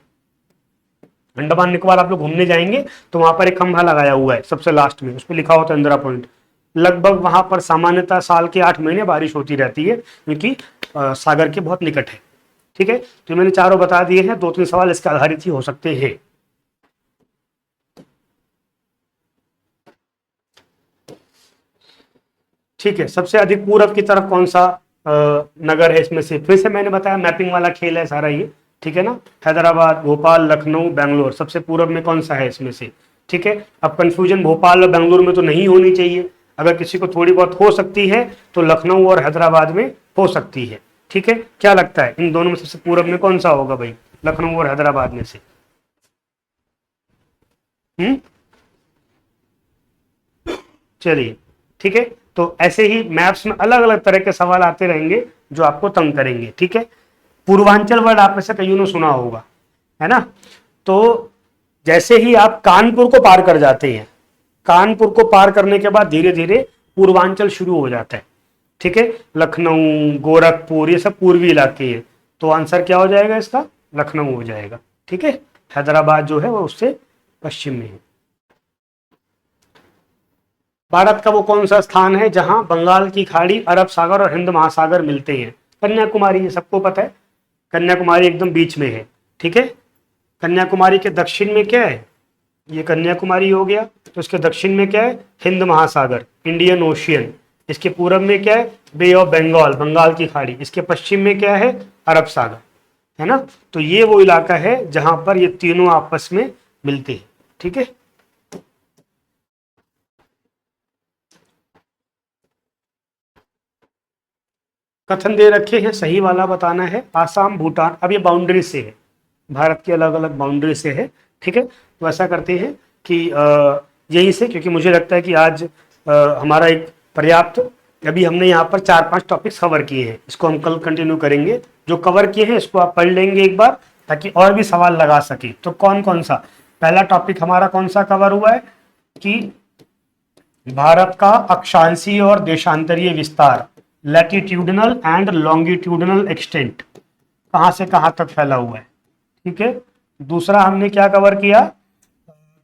अंडमान निकोबार आप लोग घूमने जाएंगे तो वहां पर एक खंभा लगाया हुआ है सबसे लास्ट में, उस पर लिखा होता है इंदिरा पॉइंट। लगभग वहां पर सामान्यतः साल के 8 महीने बारिश होती रहती है क्योंकि सागर के बहुत निकट है, ठीक है। तो मैंने चारों बता दिए हैं, 2-3 सवाल इसके आधारित ही हो सकते हैं। ठीक है, सबसे अधिक पूरब की तरफ कौन सा नगर है इसमें से, फिर से मैंने बताया मैपिंग वाला खेल है सारा ये, ठीक है ना। हैदराबाद, भोपाल, लखनऊ, बेंगलोर, सबसे पूरब में कौन सा है इसमें से, ठीक है। अब कंफ्यूजन भोपाल और बेंगलुरु में तो नहीं होनी चाहिए, अगर किसी को थोड़ी बहुत हो सकती है तो लखनऊ और हैदराबाद में हो सकती है, ठीक है। क्या लगता है इन दोनों में सबसे पूरब में कौन सा होगा भाई, लखनऊ और हैदराबाद में से? चलिए, ठीक है। तो ऐसे ही मैप्स में अलग अलग तरह के सवाल आते रहेंगे जो आपको तंग करेंगे, ठीक है। पूर्वांचल वर्ड आप में से कईयों ने सुना होगा, है ना। तो जैसे ही आप कानपुर को पार कर जाते हैं, कानपुर को पार करने के बाद धीरे धीरे पूर्वांचल शुरू हो जाता है, ठीक है। लखनऊ, गोरखपुर, ये सब पूर्वी इलाके हैं, तो आंसर क्या हो जाएगा इसका, लखनऊ हो जाएगा, ठीक है। हैदराबाद जो है वो उससे पश्चिम में है। भारत का वो कौन सा स्थान है जहां बंगाल की खाड़ी, अरब सागर और हिंद महासागर मिलते हैं? कन्याकुमारी, ये सबको पता है, कन्याकुमारी एकदम बीच में है, ठीक है। कन्याकुमारी के दक्षिण में क्या है, ये कन्याकुमारी हो गया, तो इसके दक्षिण में क्या है, हिंद महासागर, इंडियन ओशियन। इसके पूरब में क्या है, बे ऑफ बंगाल, बंगाल की खाड़ी। इसके पश्चिम में क्या है, अरब सागर, है ना। तो ये वो इलाका है जहां पर ये तीनों आपस में मिलते हैं, ठीक है। कथन दे रखे हैं, सही वाला बताना है। आसाम, भूटान, अब ये बाउंड्री से है, भारत की अलग अलग बाउंड्री से है, ठीक है। तो ऐसा करते हैं कि यहीं से, क्योंकि मुझे लगता है कि आज हमारा एक पर्याप्त, अभी हमने यहाँ पर 4-5 टॉपिक्स कवर किए हैं, इसको हम कल कंटिन्यू करेंगे। जो कवर किए हैं इसको आप पढ़ लेंगे एक बार, ताकि और भी सवाल लगा सके। तो कौन कौन सा, पहला टॉपिक हमारा कौन सा कवर हुआ है कि भारत का अक्षांशीय और देशांतरीय विस्तार, लैटिट्यूडनल एंड लॉन्गिट्यूडनल एक्सटेंट, कहां से कहां तक फैला हुआ है, ठीक है। दूसरा हमने क्या कवर किया,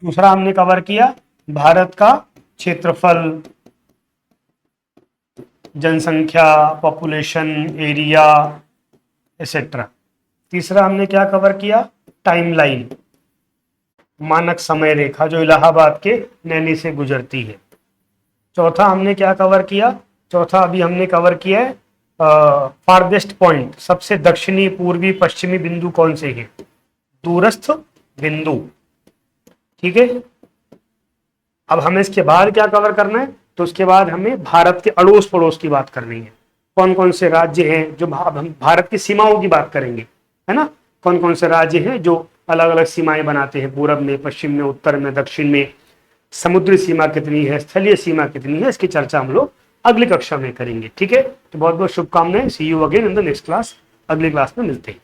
दूसरा हमने कवर किया भारत का क्षेत्रफल, जनसंख्या, पॉपुलेशन, एरिया, एक्सेट्रा। तीसरा हमने क्या कवर किया, टाइमलाइन, मानक समय रेखा जो इलाहाबाद के नैनी से गुजरती है। चौथा हमने क्या कवर किया, चौथा अभी हमने कवर किया है फारदेस्ट पॉइंट, सबसे दक्षिणी, पूर्वी, पश्चिमी बिंदु कौन से हैं, दूरस्थ बिंदु, ठीक है। अब हमें इसके बाद क्या कवर करना है, तो उसके बाद हमें भारत के अड़ोस पड़ोस की बात करनी है। कौन कौन से राज्य हैं जो हम भारत की सीमाओं की बात करेंगे, है ना। कौन कौन से राज्य हैं जो अलग अलग सीमाएं बनाते हैं, पूरब में, पश्चिम में, उत्तर में, दक्षिण में, समुद्री सीमा कितनी है, स्थलीय सीमा कितनी है, इसकी चर्चा हम लोग अगली कक्षा में करेंगे, ठीक है। तो बहुत बहुत शुभकामनाएं, see you again in the next class, अगली क्लास में मिलते हैं।